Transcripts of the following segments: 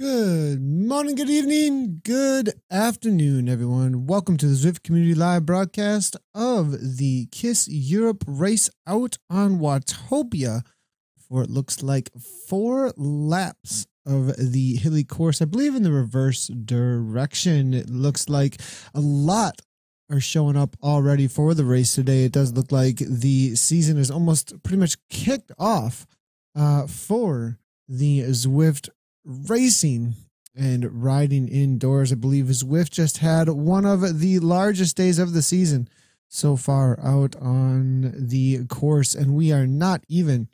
Good morning, good evening, good afternoon, everyone. Welcome to the Zwift Community Live broadcast of the KISS Europe race out on Watopia for it looks like 4 laps of the Hilly course. I believe in the reverse direction. It looks like a lot are showing up already for the race today. It does look like the season is almost pretty much kicked off for the Zwift racing and riding indoors. I believe Zwift just had one of the largest days of the season so far out on the course, and we are not even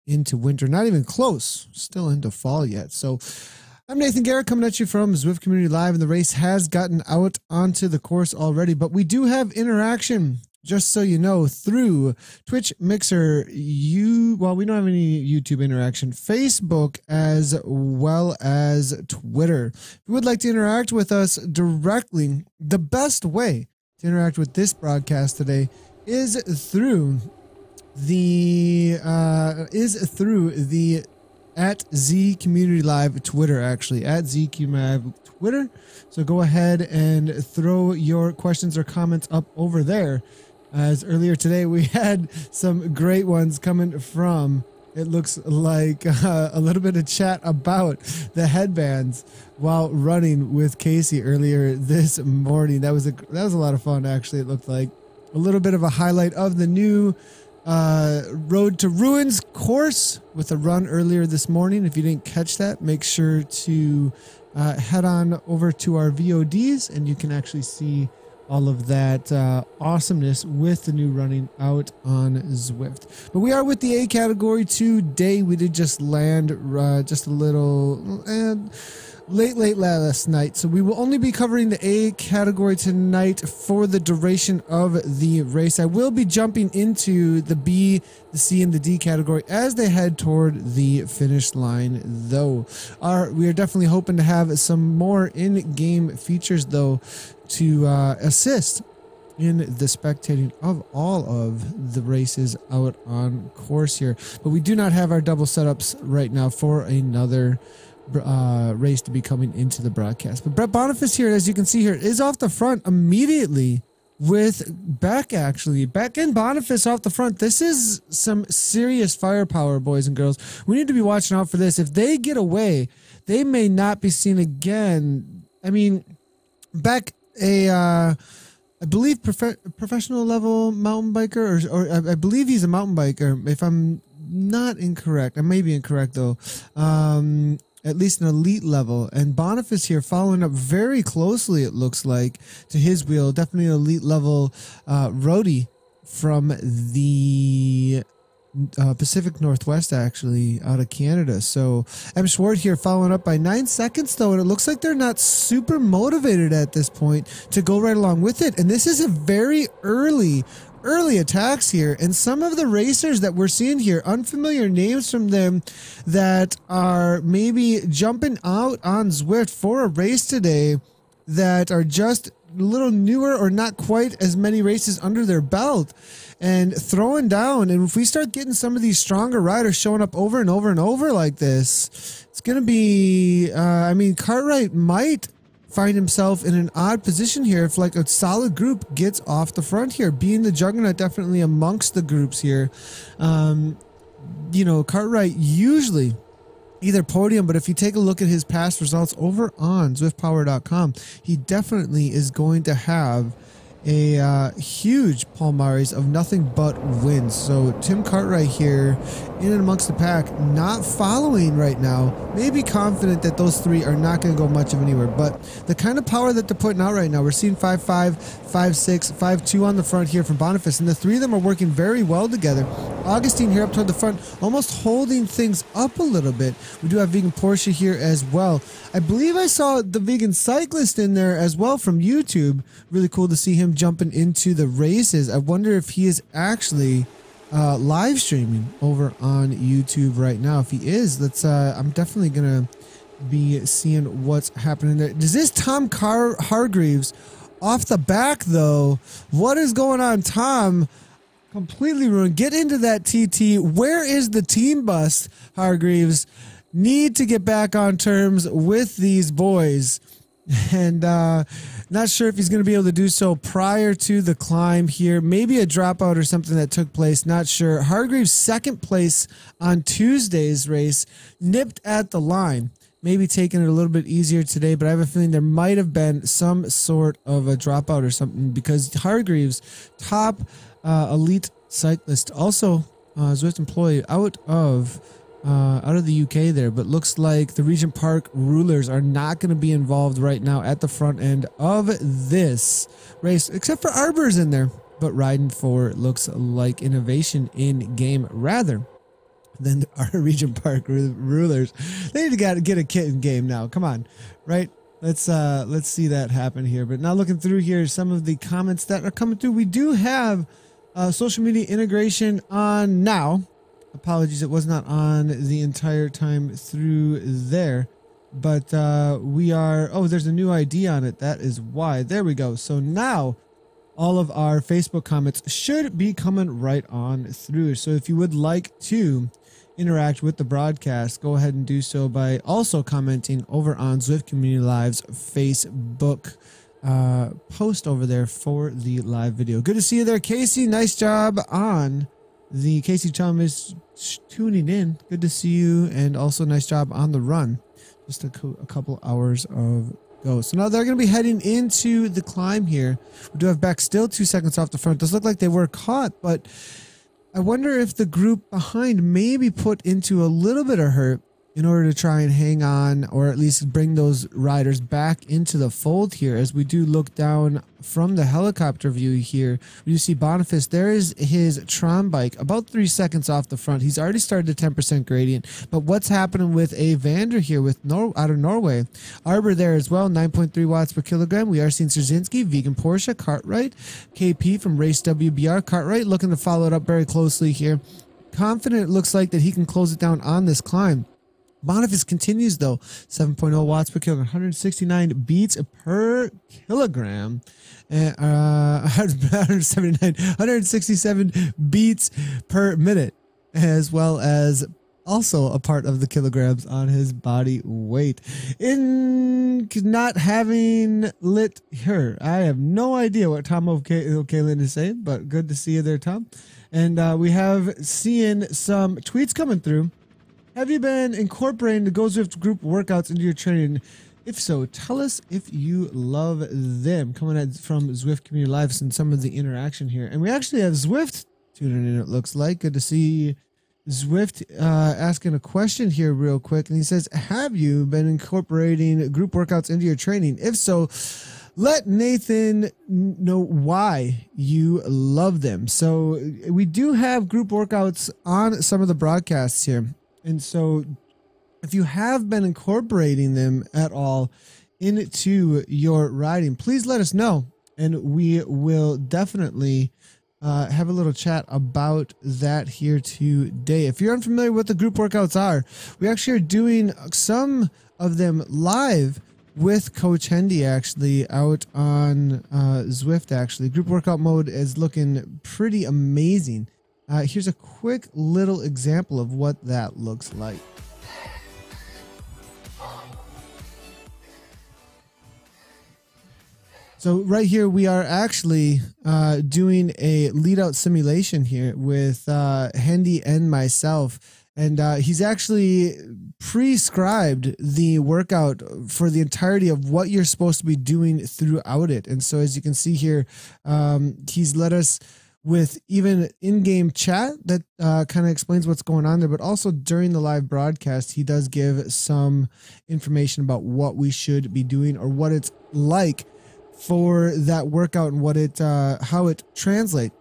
into winter, not even close, still into fall yet. So I'm Nathan Garrett coming at you from Zwift Community Live, and the race has gotten out onto the course already, but we do have interaction, just so you know, through Twitch, Mixer, well, we don't have any YouTube interaction, Facebook, as well as Twitter. If you would like to interact with us directly, the best way to interact with this broadcast today is through the at Z Community Live Twitter, actually, at Z Community Live Twitter. So go ahead and throw your questions or comments up over there. As earlier today, we had some great ones coming from, it looks like a little bit of chat about the headbands while running with Casey earlier this morning. That was a lot of fun, actually. It looked like a little bit of a highlight of the new Road to Ruins course with a run earlier this morning. If you didn't catch that, make sure to head on over to our VODs and you can actually see all of that awesomeness with the new running out on Zwift. But we are with the A category today. We did just land just a little late last night, so we will only be covering the A category tonight for the duration of the race. I will be jumping into the B, the C, and the D category as they head toward the finish line, though. We are definitely hoping to have some more in-game features, though, to assist in the spectating of all of the races out on course here. But we do not have our double setups right now for another race to be coming into the broadcast. But Brett Boniface here, as you can see here, is off the front immediately with Beck, actually. Beck and Boniface off the front. This is some serious firepower, boys and girls. We need to be watching out for this. If they get away, they may not be seen again. I mean, Beck, I believe professional level mountain biker, or I believe he's a mountain biker, if I'm not incorrect. I may be incorrect, though. At least an elite level. And Boniface here following up very closely, it looks like, to his wheel. Definitely an elite level roadie from the Pacific Northwest, actually, out of Canada. So M. Schwartz here following up by 9 seconds, though, and it looks like they're not super motivated at this point to go right along with it. And this is a very early attacks here, and some of the racers that we're seeing here, unfamiliar names from them that are maybe jumping out on Zwift for a race today that are just a little newer or not quite as many races under their belt and throwing down. And if we start getting some of these stronger riders showing up over and over and over like this, it's going to be, I mean, Cartwright might find himself in an odd position here if like a solid group gets off the front here, being the juggernaut definitely amongst the groups here. You know, Cartwright usually either podium, but if you take a look at his past results over on zwiftpower.com, he definitely is going to have a huge palmares of nothing but wins. So Tim Cartwright here in and amongst the pack, not following right now, maybe confident that those three are not going to go much of anywhere, but the kind of power that they're putting out right now, we're seeing 5.5, 5.6, 5.2 on the front here from Boniface, and the three of them are working very well together. Augustine here up toward the front, almost holding things up a little bit. We do have Vegan Porsche here as well. I believe I saw the Vegan Cyclist in there as well from YouTube. Really cool to see him jumping into the races. I wonder if he is actually live streaming over on YouTube right now. If he is, let's I'm definitely gonna be seeing what's happening there. Is this Tom Hargreaves off the back, though? What is going on, Tom? Completely ruined. Get into that TT. Where is the team bus, Hargreaves? need to get back on terms with these boys. And not sure if he's going to be able to do so prior to the climb here. Maybe a dropout or something that took place. Not sure. Hargreaves second place on Tuesday's race, nipped at the line. Maybe taking it a little bit easier today, but I have a feeling there might have been some sort of a dropout or something, because Hargreaves, top elite cyclist, also Zwift employee out of the UK there, but looks like the Regent Park rulers are not going to be involved right now at the front end of this race, except for Arbor's in there, but riding for looks like innovation in game rather than our Regent Park rulers. They need to get a kit in game now. Come on, right? Let's see that happen here. But now looking through here, some of the comments that are coming through. We do have social media integration on now. Apologies, it was not on the entire time through there, but we are, oh, there's a new ID on it. That is why. There we go. So now all of our Facebook comments should be coming right on through. So if you would like to interact with the broadcast, go ahead and do so by also commenting over on Zwift Community Live's Facebook post over there for the live video. Good to see you there, Casey. Nice job on the Casey Chum is tuning in. Good to see you, and also nice job on the run. Just a couple hours of go. So now they're going to be heading into the climb here. We do have Beck still 2 seconds off the front. Does look like they were caught, but I wonder if the group behind may be put into a little bit of hurt in order to try and hang on, or at least bring those riders back into the fold here. As we do look down from the helicopter view here, you see Boniface. There is his Tron bike about 3 seconds off the front. He's already started the 10% gradient. But what's happening with a Vander here with out of Norway? Arbor there as well, 9.3 watts per kilogram. We are seeing Szerzynski, Vegan Porsche, Cartwright, KP from Race WBR. Cartwright looking to follow it up very closely here. Confident it looks like that he can close it down on this climb. Boniface continues though, 7.0 watts per kilogram, 169 beats per kilogram, and 167 beats per minute, as well as also a part of the kilograms on his body weight. In not having lit her, I have no idea what Tom O'Kalin is saying, but good to see you there, Tom. And we have seen some tweets coming through. Have you been incorporating the Go Zwift group workouts into your training? If so, tell us if you love them. Coming at from Zwift Community Live and some of the interaction here. And we actually have Zwift tuning in, it looks like. Good to see Zwift asking a question here real quick. And he says, have you been incorporating group workouts into your training? If so, let Nathan know why you love them. So we do have group workouts on some of the broadcasts here. And so if you have been incorporating them at all into your riding, please let us know. And we will definitely have a little chat about that here today. If you're unfamiliar with what the group workouts are, we actually are doing some of them live with Coach Hendy actually out on Zwift actually. Group workout mode is looking pretty amazing. Here's a quick little example of what that looks like. So right here, we are actually doing a lead out simulation here with Hendy and myself. And he's actually prescribed the workout for the entirety of what you're supposed to be doing throughout it. And so as you can see here, he's let us with even in-game chat that kind of explains what's going on there, but also during the live broadcast, he does give some information about what we should be doing or what it's like for that workout and what it how it translates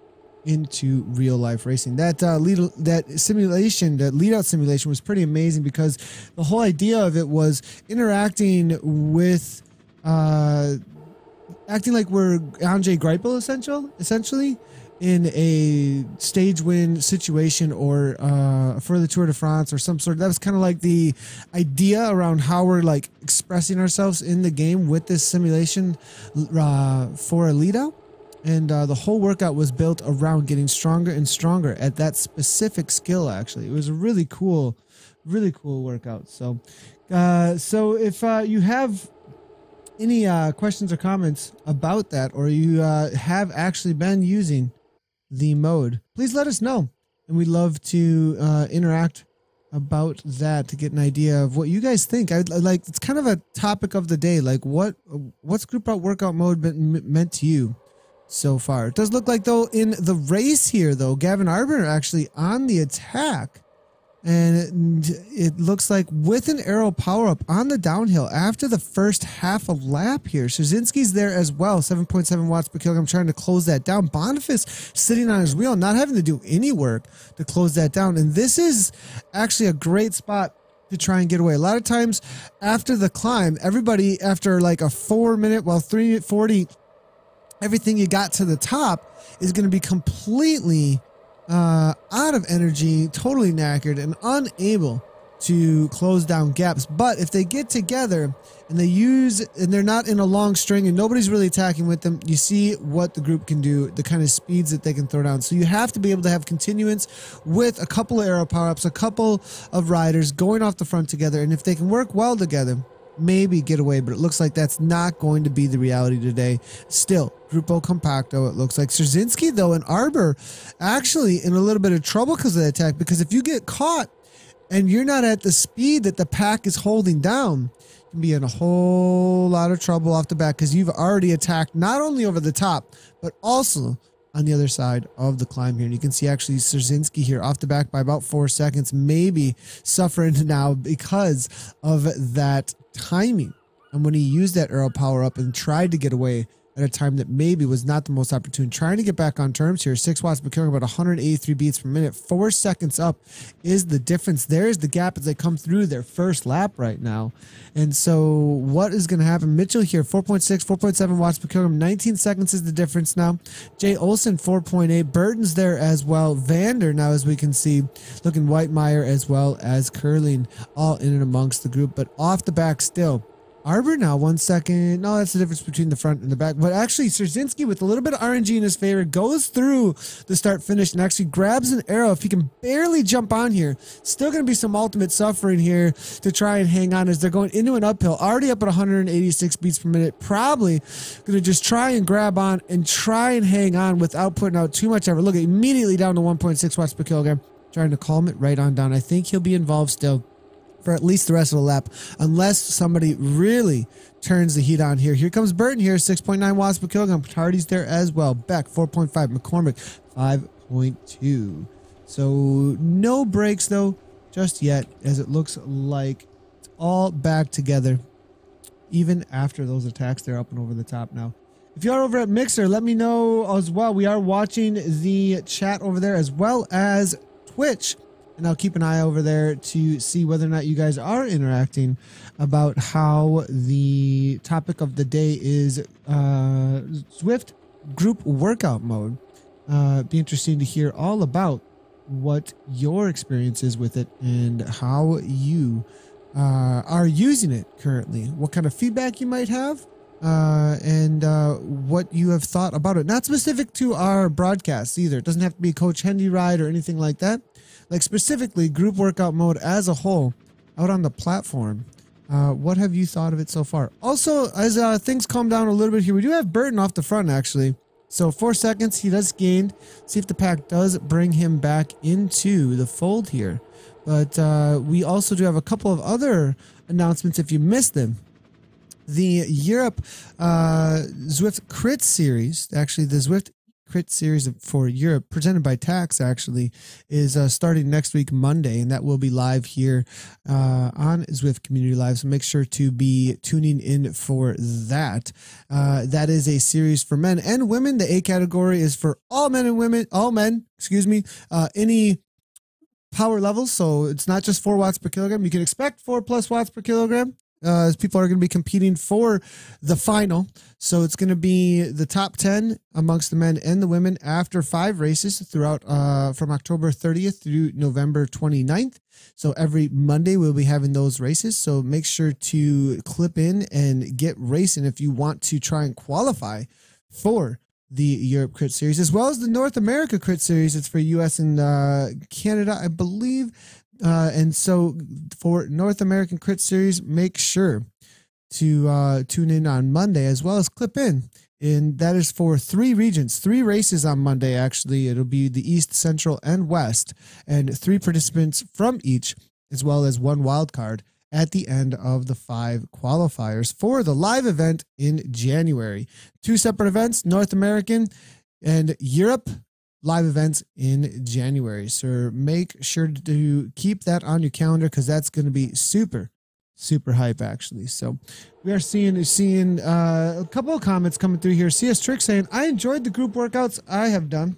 into real life racing. That simulation, that lead out simulation was pretty amazing because the whole idea of it was interacting with acting like we're Andre Greipel essentially in a stage win situation or for the Tour de France or some sort. That was kind of like the idea around how we're like expressing ourselves in the game with this simulation for a lead out. And the whole workout was built around getting stronger and stronger at that specific skill. Actually, it was a really cool really cool workout. So, so if you have any questions or comments about that, or you have actually been using the mode, please let us know, and we'd love to interact about that to get an idea of what you guys think. I like, it's kind of a topic of the day, like what's group out workout mode been meant to you so far. It does look like, though, in the race here, though, Gavin Arbor actually on the attack. And it looks like with an arrow power up on the downhill after the first half a lap here. Szerzynski's there as well, 7.7 watts per kilogram, trying to close that down. Boniface sitting on his wheel, not having to do any work to close that down. And this is actually a great spot to try and get away. A lot of times after the climb, everybody after like a 4 minute, 3:40, everything you got to the top is going to be completely out of energy, totally knackered, and unable to close down gaps. But if they get together and they're not in a long string and nobody's really attacking with them, you see what the group can do, the kind of speeds that they can throw down. So you have to be able to have continuance with a couple of arrow power-ups, a couple of riders going off the front together, and if they can work well together, maybe get away, but it looks like that's not going to be the reality today. Still, Grupo Compacto, it looks like. Szerzynski, though, and Arbor actually in a little bit of trouble because of the attack, because if you get caught and you're not at the speed that the pack is holding down, you can be in a whole lot of trouble off the bat, because you've already attacked not only over the top, but also on the other side of the climb here. And you can see actually Szerzynski here off the back by about 4 seconds, maybe suffering now because of that timing. And when he used that arrow power up and tried to get away at a time that maybe was not the most opportune, trying to get back on terms here, 6 watts per kilogram, about 183 beats per minute, 4 seconds up is the difference. There's the gap as they come through their first lap right now. And so what is going to happen? Mitchell here, 4.6, 4.7 watts per kilogram, 19 seconds is the difference now. Jay Olsen, 4.8. Burton's there as well. Vander, now as we can see, looking Whitemeyer as well as Curling, all in and amongst the group, but off the back still. Arbor now, 1 second. No, that's the difference between the front and the back. But actually, Szerzynski, with a little bit of RNG in his favor, goes through the start finish and actually grabs an arrow. If he can barely jump on here, still going to be some ultimate suffering here to try and hang on as they're going into an uphill. Already up at 186 beats per minute. Probably going to just try and grab on and try and hang on without putting out too much effort. Look, immediately down to 1.6 watts per kilogram. Trying to calm it right on down. I think he'll be involved still for at least the rest of the lap, unless somebody really turns the heat on here. Here comes Burton here, 6.9 watts per kilogram. Hardy's there as well. Beck, 4.5. McCormick, 5.2. So no breaks, though, just yet, as it looks like it's all back together, even after those attacks. They're up and over the top now. If you are over at Mixer, let me know as well. We are watching the chat over there as well as Twitch. And I'll keep an eye over there to see whether or not you guys are interacting about how the topic of the day is Zwift group workout mode. Be interesting to hear all about what your experience is with it and how you are using it currently. What kind of feedback you might have and what you have thought about it. Not specific to our broadcasts either. It doesn't have to be Coach Hendy ride or anything like that. Like specifically group workout mode as a whole out on the platform. What have you thought of it so far? Also, as things calm down a little bit here, we do have Burton off the front actually. So 4 seconds, he does gain. See if the pack does bring him back into the fold here. But we also do have a couple of other announcements if you missed them. The Europe Zwift Crit Series, actually the Zwift Crit Series for Europe, presented by Tax, actually, is starting next week, Monday, and that will be live here on Zwift Community Live, so make sure to be tuning in for that. That is a series for men and women. The A category is for all men and women, any power levels, so it's not just 4 watts per kilogram. You can expect 4+ watts per kilogram. As people are going to be competing for the final. So it's going to be the top 10 amongst the men and the women after 5 races throughout from October 30th through November 29th. So every Monday we'll be having those races. So make sure to clip in and get racing if you want to try and qualify for the Europe Crit Series, as well as the North America Crit Series. It's for US and Canada, I believe. And so for North American Crit Series, make sure to tune in on Monday as well as clip in. And that is for 3 regions, 3 races on Monday, actually. It'll be the East, Central, and West, and 3 participants from each, as well as 1 wild card at the end of the 5 qualifiers for the live event in January. 2 separate events, North American and Europe live events in January. So make sure to keep that on your calendar because that's going to be super hype, actually. So we are seeing a couple of comments coming through here. CS Trick saying, I enjoyed the group workouts I have done.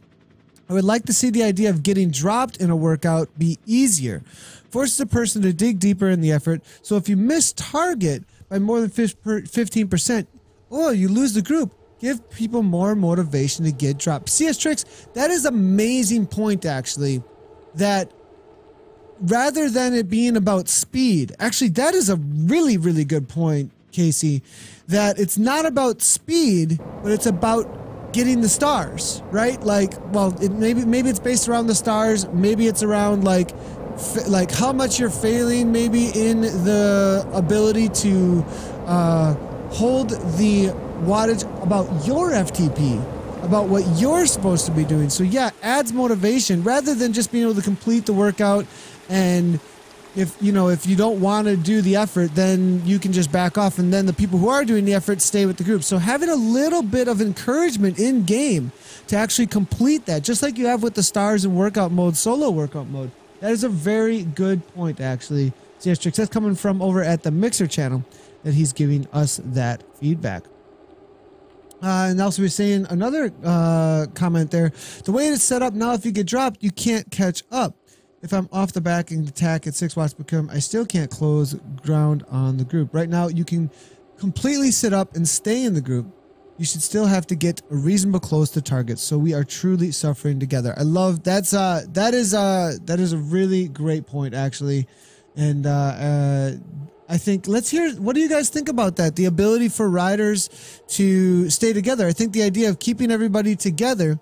I would like to see the idea of getting dropped in a workout be easier. Forces a person to dig deeper in the effort. So if you miss target by more than 15%, you lose the group. Give people more motivation to get dropped. CS Tricks, that is an amazing point, actually, that rather than it being about speed, actually, that is a really, really good point, Casey, that it's not about speed, but it's about getting the stars, right? Like, well, maybe it's based around the stars. Maybe it's around like how much you're failing, maybe in the ability to hold the wattage about your FTP, about what you're supposed to be doing. So yeah, adds motivation rather than just being able to complete the workout. And if you don't want to do the effort, then you can just back off. And then the people who are doing the effort stay with the group. So having a little bit of encouragement in game to actually complete that, just like you have with the stars in workout mode, solo workout mode. That is a very good point, actually. CS Tricks, that's coming from over at the Mixer channel that he's giving us that feedback. And also we're saying another comment there. The way it's set up now, if you get dropped, you can't catch up. If I'm off the back and attack at 6 watts per kill, I still can't close ground on the group. Right now, you can completely sit up and stay in the group. You should still have to get a reasonable close to target. So we are truly suffering together. I love that is a really great point, actually. And I think let's hear, what do you guys think about that? The ability for riders to stay together. I think the idea of keeping everybody together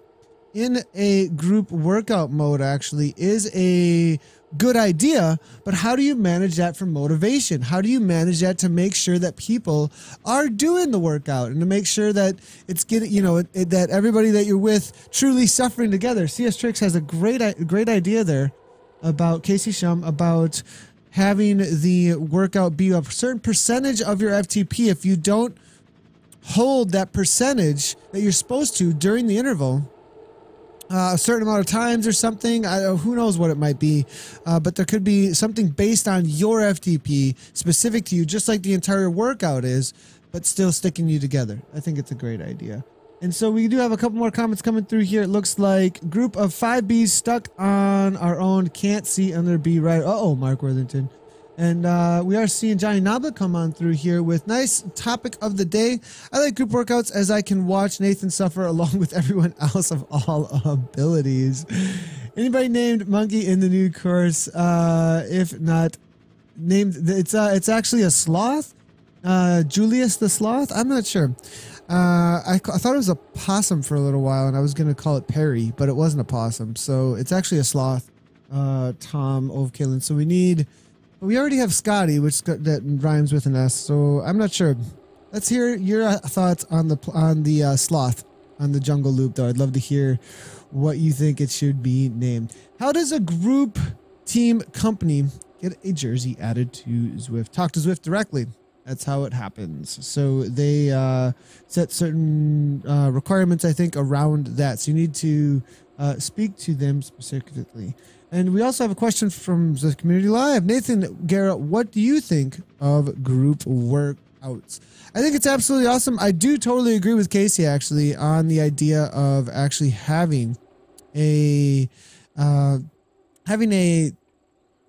in a group workout mode actually is a good idea, but how do you manage that for motivation? How do you manage that to make sure that people are doing the workout and to make sure that it's getting, that everybody that you're with truly suffering together? CS Tricks has a great idea there about Casey Shum about having the workout be a certain percentage of your FTP. If you don't hold that percentage that you're supposed to during the interval, a certain amount of times or something, who knows what it might be, but there could be something based on your FTP specific to you, just like the entire workout is, but still sticking you together. I think it's a great idea. And so we do have a couple more comments coming through here. It looks like group of 5 Bs stuck on our own, can't see under B right. Uh-oh, Mark Worthington. And we are seeing Johnny Nabla come on through here with nice topic of the day. I like group workouts as I can watch Nathan suffer along with everyone else of all abilities. Anybody named Monkey in the new course? If not named, it's actually a sloth. Julius the Sloth? I'm not sure. I thought it was a possum for a little while and I was going to call it Perry, but it wasn't a possum. So it's actually a sloth, Tom Ovkillen. So we already have Scotty, that rhymes with an S, so I'm not sure. Let's hear your thoughts on the sloth on the jungle loop, though. I'd love to hear what you think it should be named. How does a group team company get a jersey added to Zwift? Talk to Zwift directly. That's how it happens. So they set certain requirements, I think, around that. So you need to speak to them specifically. And we also have a question from the community live. Nathan Garrett, what do you think of group workouts? I think it's absolutely awesome. I do totally agree with Casey, actually, on the idea of actually having a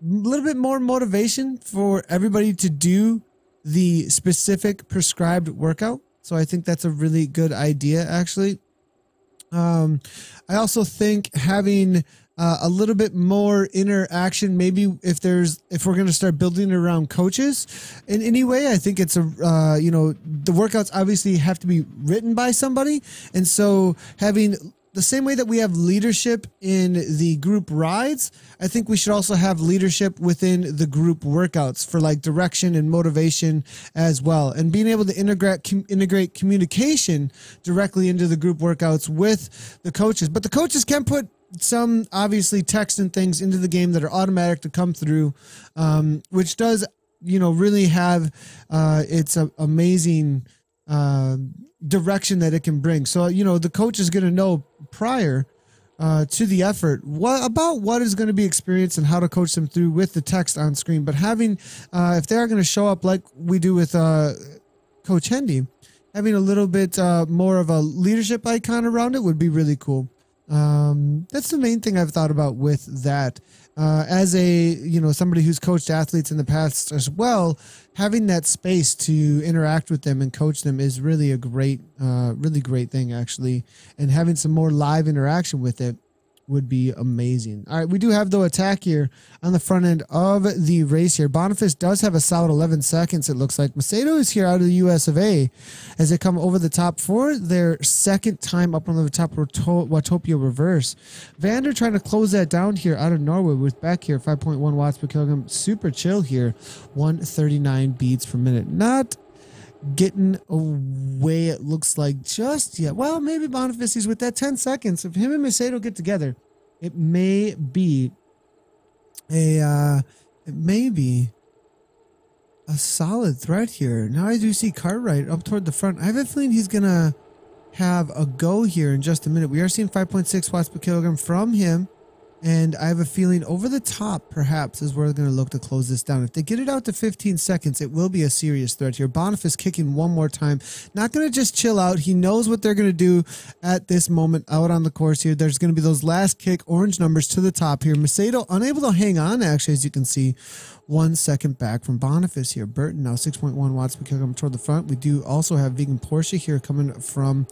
little bit more motivation for everybody to do the specific prescribed workout. So I think that's a really good idea, actually. I also think having a little bit more interaction, maybe if we're going to start building it around coaches in any way, I think it's the workouts obviously have to be written by somebody. And so having the same way that we have leadership in the group rides, I think we should also have leadership within the group workouts for like direction and motivation as well. And being able to integrate communication directly into the group workouts with the coaches. But the coaches can put some obviously text and things into the game that are automatic to come through, which does, you know, really have its amazing direction that it can bring. So, you know, the coach is going to know prior to the effort what is going to be experienced and how to coach them through with the text on screen. But having, if they are going to show up like we do with Coach Hendy, having a little bit more of a leadership icon around it would be really cool. That's the main thing I've thought about with that. As a, you know, somebody who's coached athletes in the past as well, having that space to interact with them and coach them is really a great, really great thing, actually. And having some more live interaction with it would be amazing. All right, we do have, though, attack here on the front end of the race here. Boniface does have a solid 11 seconds, it looks like. Macedo is here out of the US of A as they come over the top for their second time up on the top Watopia reverse. Vander trying to close that down here out of Norway with Beck here, 5.1 watts per kilogram. Super chill here, 139 beats per minute. Not getting away, it looks like, just yet. Well, maybe Boniface is with that 10 seconds. If him and Macedo get together, it may be a solid threat here. Now I do see Cartwright up toward the front. I have a feeling he's gonna have a go here in just a minute. We are seeing 5.6 watts per kilogram from him. And I have a feeling over the top, perhaps, is where they're going to look to close this down. If they get it out to 15 seconds, it will be a serious threat here. Boniface kicking one more time. Not going to just chill out. He knows what they're going to do at this moment out on the course here. There's going to be those last kick orange numbers to the top here. Macedo unable to hang on, actually, as you can see. 1 second back from Boniface here. Burton now 6.1 watts per kilogram toward the front. We do also have Vegan Porsche here coming from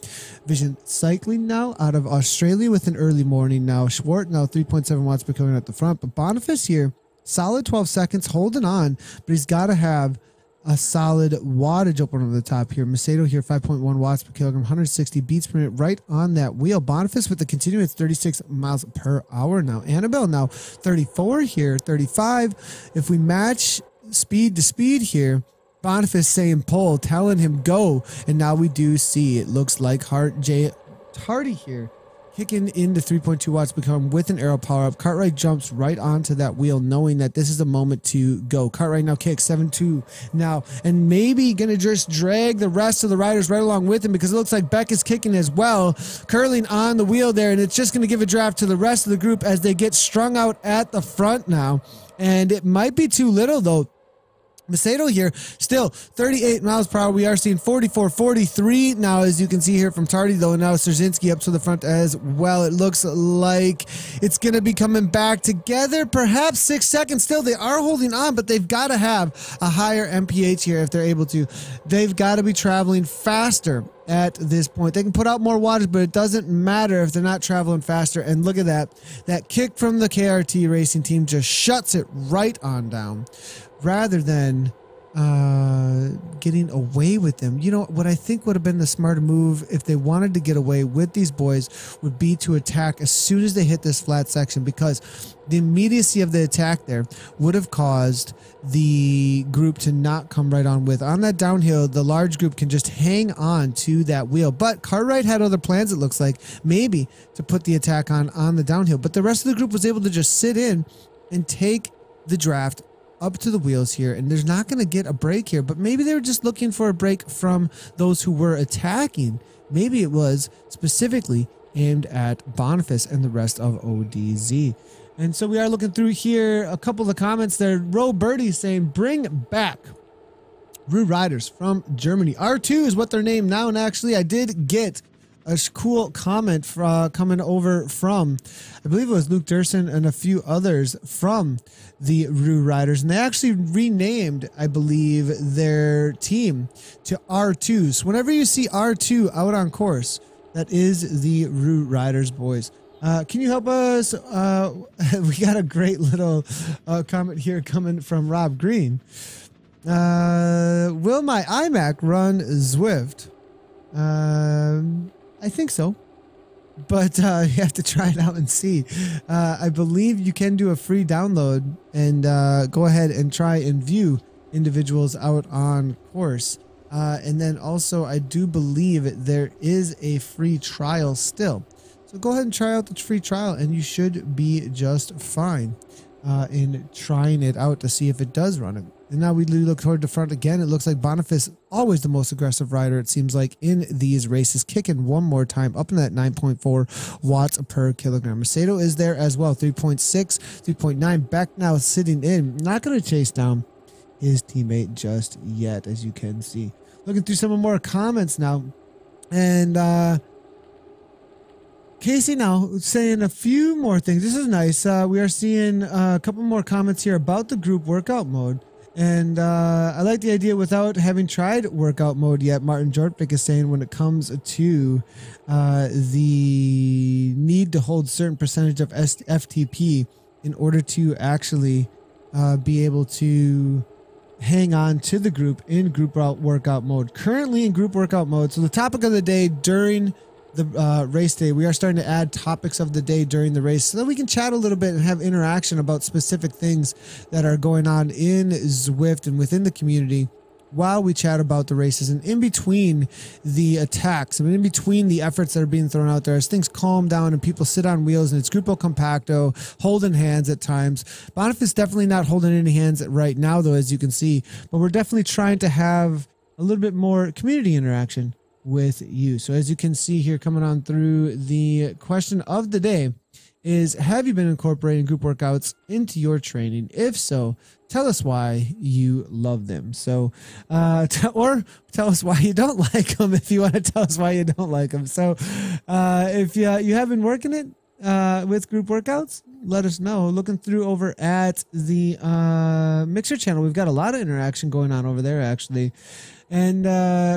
Vision Cycling now out of Australia with an early morning now. Schwartz now 3.7 watts per kilogram at the front. But Boniface here, solid 12 seconds, holding on. But he's got to have a solid wattage up on the top here. Macedo here, 5.1 watts per kilogram, 160 beats per minute right on that wheel. Boniface with the continuous 36 miles per hour now. Annabelle now 34 here, 35. If we match speed to speed here, Boniface saying pull, telling him go. And now we do see, it looks like Hardy here kicking into 3.2 watts become with an aero power up. Cartwright jumps right onto that wheel knowing that this is a moment to go. Cartwright now kicks 7.2 now, and maybe gonna just drag the rest of the riders right along with him because it looks like Beck is kicking as well, curling on the wheel there, and it's just gonna give a draft to the rest of the group as they get strung out at the front now. And it might be too little though. Macedo here, still 38 miles per hour. We are seeing 44, 43 now, as you can see here from Tardy, though. Now Szerzynski up to the front as well. It looks like it's going to be coming back together. Perhaps 6 seconds still. They are holding on, but they've got to have a higher MPH here if they're able to. They've got to be traveling faster at this point. They can put out more wattage, but it doesn't matter if they're not traveling faster. And look at that. That kick from the KRT racing team just shuts it right on down, rather than getting away with them. You know, what I think would have been the smarter move if they wanted to get away with these boys would be to attack as soon as they hit this flat section, because the immediacy of the attack there would have caused the group to not come right on with. On that downhill, the large group can just hang on to that wheel. But Cartwright had other plans, it looks like, maybe to put the attack on the downhill. But the rest of the group was able to just sit in and take the draft up to the wheels here, and there's not going to get a break here, but maybe they were just looking for a break from those who were attacking. Maybe it was specifically aimed at Boniface and the rest of ODZ. And so we are looking through here a couple of comments there. Ro Birdie saying bring back Rue Riders from Germany. R2 is what they're named now, and actually I did get a cool comment coming over from, I believe it was Luke Durson and a few others from the Rue Riders, and they actually renamed, I believe, their team to R2. So whenever you see R2 out on course, that is the Rue Riders boys. Can you help us? We got a great little comment here coming from Rob Green. Will my iMac run Zwift? I think so. but you have to try it out and see. I believe you can do a free download and go ahead and try and view individuals out on course. And then also, I do believe there is a free trial still. So go ahead and try out the free trial and you should be just fine in trying it out to see if it does run it. And now we look toward the front again. It looks like Boniface, always the most aggressive rider, it seems like, in these races. Kicking one more time up in that 9.4 watts per kilogram. Macedo is there as well. 3.6, 3.9. Beck now sitting in. Not going to chase down his teammate just yet, as you can see. Looking through some more comments now. And Casey now saying a few more things. This is nice. We are seeing a couple more comments here about the group workout mode. And I like the idea without having tried workout mode yet. Martin Jortvik is saying when it comes to the need to hold certain percentage of FTP in order to actually be able to hang on to the group in group workout mode. Currently in group workout mode. So the topic of the day during the race day, we are starting to add topics of the day during the race so that we can chat a little bit and have interaction about specific things that are going on in Zwift and within the community while we chat about the races and in between the attacks and in between the efforts that are being thrown out there as things calm down and people sit on wheels and it's Grupo Compacto holding hands at times. Boniface definitely not holding any hands right now though, as you can see, but we're definitely trying to have a little bit more community interaction with you. So as you can see here coming on through, the question of the day is, have you been incorporating group workouts into your training? If so, tell us why you love them. So or tell us why you don't like them if you want to tell us why you don't like them. So if you have been working it with group workouts, let us know. Looking through over at the Mixer channel, we've got a lot of interaction going on over there actually. And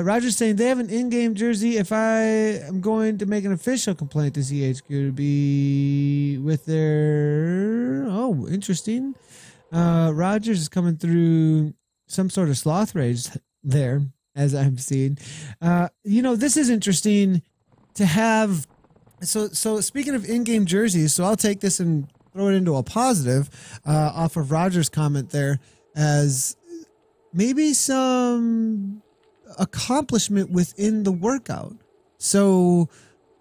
Roger's saying they have an in-game jersey. If I am going to make an official complaint to CHQ to be with their... Oh, interesting. Rogers is coming through some sort of sloth rage there, as I'm seeing. You know, this is interesting to have... So speaking of in-game jerseys, so I'll take this and throw it into a positive off of Roger's comment there as... maybe some accomplishment within the workout. So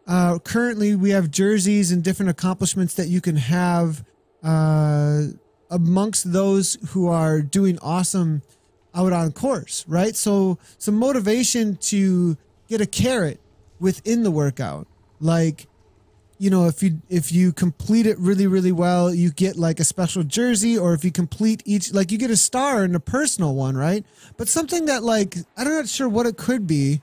currently we have jerseys and different accomplishments that you can have amongst those who are doing awesome out on course, right? So some motivation to get a carrot within the workout. Like, you know, if you complete it really, really well, you get like a special jersey, or if you complete each, like you get a star in a personal one, right? But something that like, I'm not sure what it could be,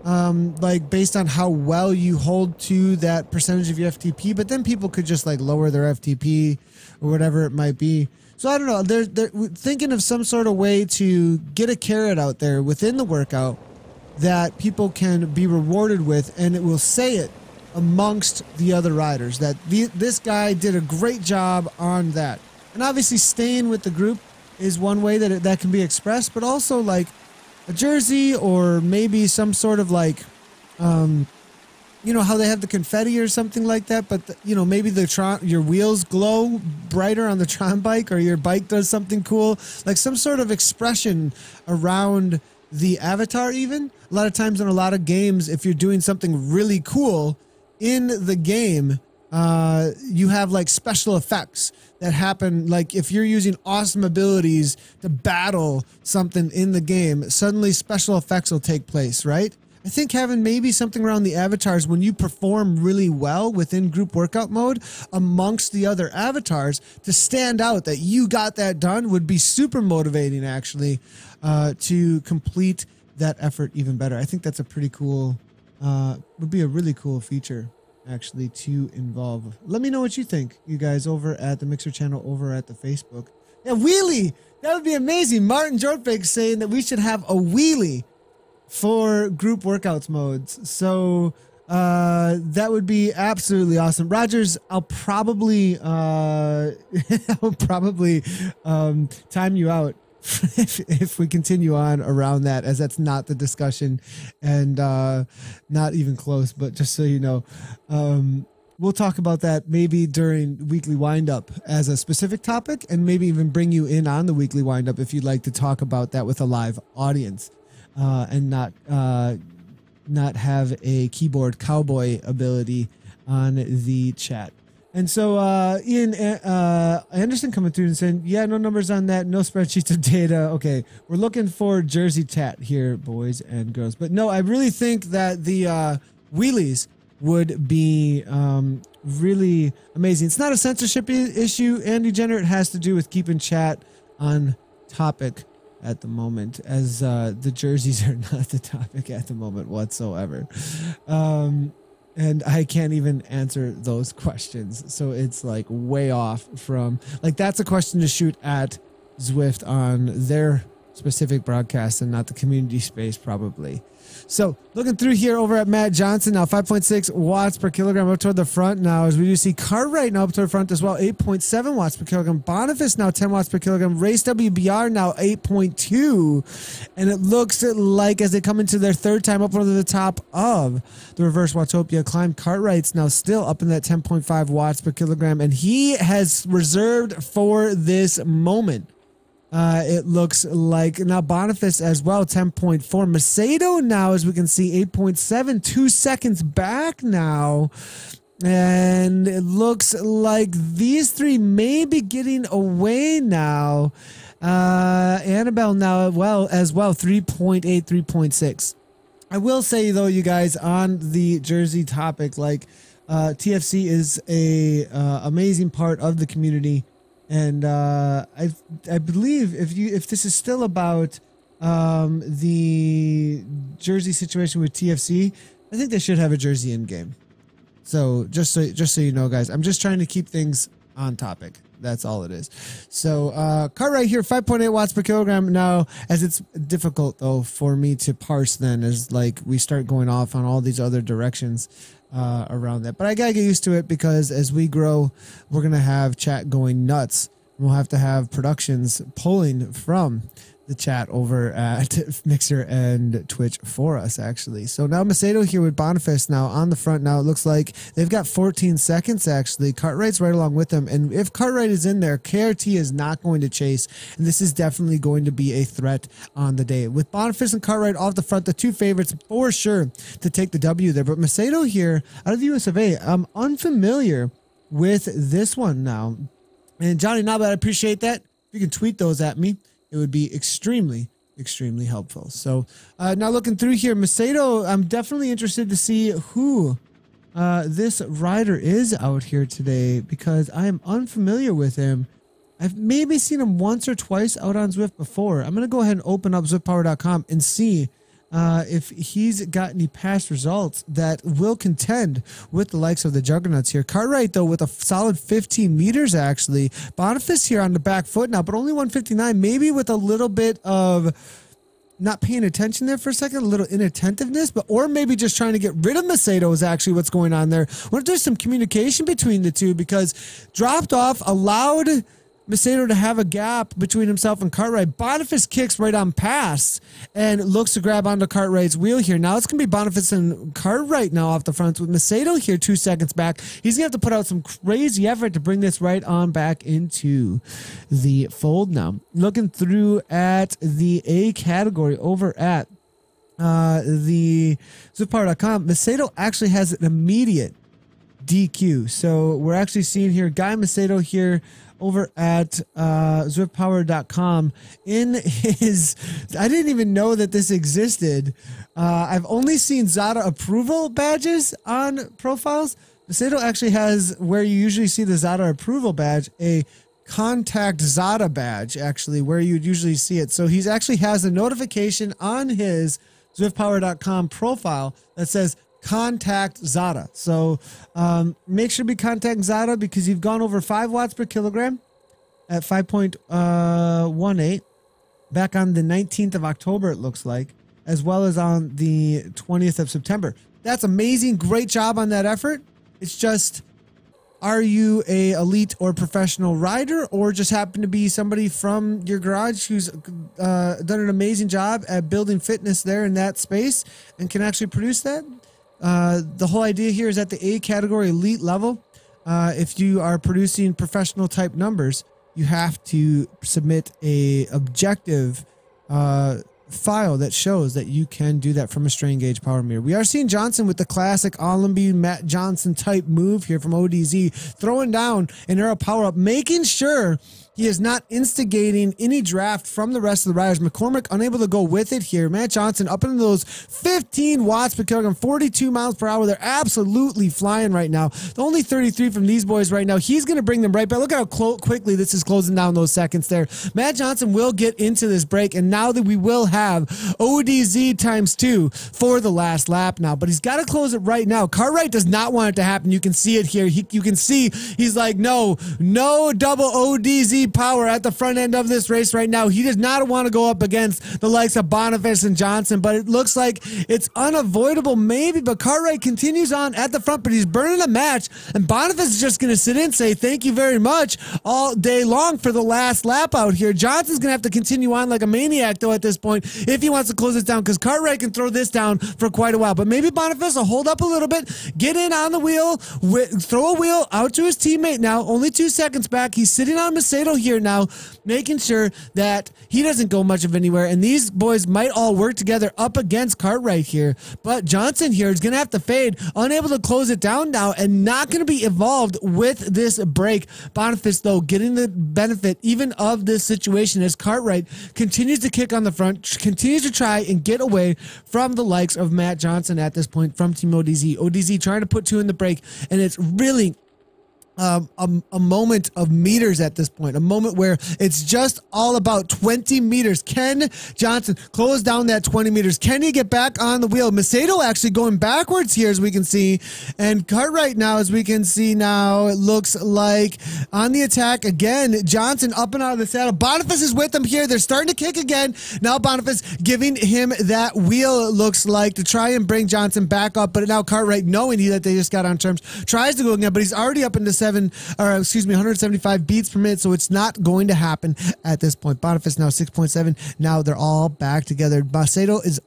like based on how well you hold to that percentage of your FTP, but then people could just like lower their FTP or whatever it might be. So I don't know, they're thinking of some sort of way to get a carrot out there within the workout that people can be rewarded with, and it will say it amongst the other riders that this guy did a great job on that. And obviously staying with the group is one way that that can be expressed, but also like a jersey or maybe some sort of like you know how they have the confetti or something like that, but you know, maybe your wheels glow brighter on the Tron bike, or your bike does something cool, like some sort of expression around the avatar. Even a lot of times in a lot of games, if you're doing something really cool in the game, you have like special effects that happen. Like if you're using awesome abilities to battle something in the game, suddenly special effects will take place, right? I think having maybe something around the avatars when you perform really well within group workout mode amongst the other avatars to stand out that you got that done would be super motivating actually, to complete that effort even better. I think that's a pretty cool, would be a really cool feature actually to involve. Let me know what you think, you guys, over at the Mixer channel, over at the Facebook. Yeah, wheelie! That would be amazing. Martin Jortvik saying that we should have a wheelie for group workouts modes. So that would be absolutely awesome. Rogers, I'll probably time you out if we continue on around that, as that's not the discussion and not even close. But just so you know, we'll talk about that maybe during weekly windup as a specific topic, and maybe even bring you in on the weekly windup if you'd like to talk about that with a live audience, and not have a keyboard cowboy ability on the chat. And so Ian Anderson coming through and saying, yeah, no numbers on that, no spreadsheets of data. Okay, we're looking for Jersey Tat here, boys and girls. But no, I really think that the wheelies would be really amazing. It's not a censorship issue, Andy Jenner. It has to do with keeping chat on topic at the moment, as the jerseys are not the topic at the moment whatsoever. And I can't even answer those questions. So it's like way off from, like, that's a question to shoot at Zwift on their specific broadcast and not the community space probably. So looking through here over at Matt Johnson now, 5.6 watts per kilogram up toward the front now, as we do see Cartwright now up toward the front as well, 8.7 watts per kilogram. Boniface now 10 watts per kilogram. Race WBR now 8.2. And it looks like as they come into their third time up over the top of the reverse Watopia climb, Cartwright's now still up in that 10.5 watts per kilogram. And he has reserved for this moment. It looks like now Boniface as well, 10.4. Macedo now, as we can see, 8.7, 2 seconds back now. And it looks like these three may be getting away now. Annabelle now as well, 3.8, 3.6. I will say, though, you guys, on the jersey topic, like TFC is a amazing part of the community. And I believe if this is still about the jersey situation with TFC, I think they should have a jersey in game. So just so you know, guys, I'm just trying to keep things on topic. That's all it is. So Cartwright here, 5.8 watts per kilogram now, as it's difficult though for me to parse then as like we start going off on all these other directions around that. But I gotta get used to it, because as we grow, we're going to have chat going nuts. We'll have to have productions pulling from the chat over at Mixer and Twitch for us, actually. So now Macedo here with Boniface now on the front. Now it looks like they've got 14 seconds, actually. Cartwright's right along with them. And if Cartwright is in there, KRT is not going to chase. And this is definitely going to be a threat on the day. With Boniface and Cartwright off the front, the two favorites for sure to take the W there. But Macedo here out of the US of A, I'm unfamiliar with this one now. And Johnny Naba, I appreciate that. If you can tweet those at me, it would be extremely, extremely helpful. So now looking through here, Macedo, I'm definitely interested to see who this rider is out here today, because I am unfamiliar with him. I've maybe seen him once or twice out on Zwift before. I'm going to go ahead and open up ZwiftPower.com and see if he's got any past results that will contend with the likes of the juggernauts here. Cartwright, though, with a solid 15 meters, actually. Boniface here on the back foot now, but only 159, maybe with a little bit of not paying attention there for a second, a little inattentiveness, but or maybe just trying to get rid of Macedo is actually what's going on there. I wonder if there's some communication between the two, because dropped off, allowed Macedo to have a gap between himself and Cartwright. Boniface kicks right on past and looks to grab onto Cartwright's wheel here. Now it's going to be Boniface and Cartwright now off the front, with Macedo here 2 seconds back. He's going to have to put out some crazy effort to bring this right on back into the fold now. Looking through at the A category over at the ZwiftPower.com, Macedo actually has an immediate DQ. So we're actually seeing here Guy Macedo here over at ZwiftPower.com in his, I didn't even know that this existed. I've only seen Zada approval badges on profiles. Macedo actually has, where you usually see the Zada approval badge, a contact Zada badge, actually, where you'd usually see it. So he's actually has a notification on his ZwiftPower.com profile that says contact Zada. So make sure to be contacting Zada, because you've gone over 5 watts per kilogram at 5.18 back on the 19th of October, it looks like, as well as on the 20th of September. That's amazing. Great job on that effort. It's just Are you a elite or professional rider, or just happen to be somebody from your garage who's done an amazing job at building fitness there in that space and can actually produce that? The whole idea here is at the A category elite level. If you are producing professional type numbers, you have to submit a objective file that shows that you can do that from a strain gauge power meter. We are seeing Johnson with the classic Allenby Matt Johnson type move here from ODZ, throwing down an arrow power up, making sure he is not instigating any draft from the rest of the riders. McCormick unable to go with it here. Matt Johnson up into those 15 watts per kilogram, 42 miles per hour. They're absolutely flying right now. Only 33 from these boys right now. He's going to bring them right back. Look at how quickly this is closing down those seconds there. Matt Johnson will get into this break, and now that we will have ODZ times 2 for the last lap now, but he's got to close it right now. Cartwright does not want it to happen. You can see it here. You can see he's like, no double ODZ power at the front end of this race right now. He does not want to go up against the likes of Boniface and Johnson, but it looks like it's unavoidable maybe, but Cartwright continues on at the front, but he's burning a match, and Boniface is just going to sit in and say thank you very much all day long for the last lap out here. Johnson's going to have to continue on like a maniac though at this point if he wants to close this down, because Cartwright can throw this down for quite a while, but maybe Boniface will hold up a little bit, get in on the wheel, throw a wheel out to his teammate now, only 2 seconds back. He's sitting on Macedo here now, making sure that he doesn't go much of anywhere, and these boys might all work together up against Cartwright here, but Johnson here is going to have to fade, unable to close it down now, and not going to be involved with this break. Boniface, though, getting the benefit even of this situation as Cartwright continues to kick on the front, continues to try and get away from the likes of Matt Johnson at this point from Team ODZ. ODZ trying to put 2 in the break, and it's really a moment of meters at this point, a moment where it's just all about 20 meters. Can Johnson close down that 20 meters? Can he get back on the wheel? Macedo actually going backwards here as we can see, and Cartwright now as we can see now, it looks like on the attack again. Johnson up and out of the saddle. Boniface is with him here. They're starting to kick again. Now Boniface giving him that wheel, it looks like, to try and bring Johnson back up, but now Cartwright, knowing that they just got on terms, tries to go again, but he's already up into 175 beats per minute, so it's not going to happen at this point. Boniface now 6.7. Now they're all back together. Macedo is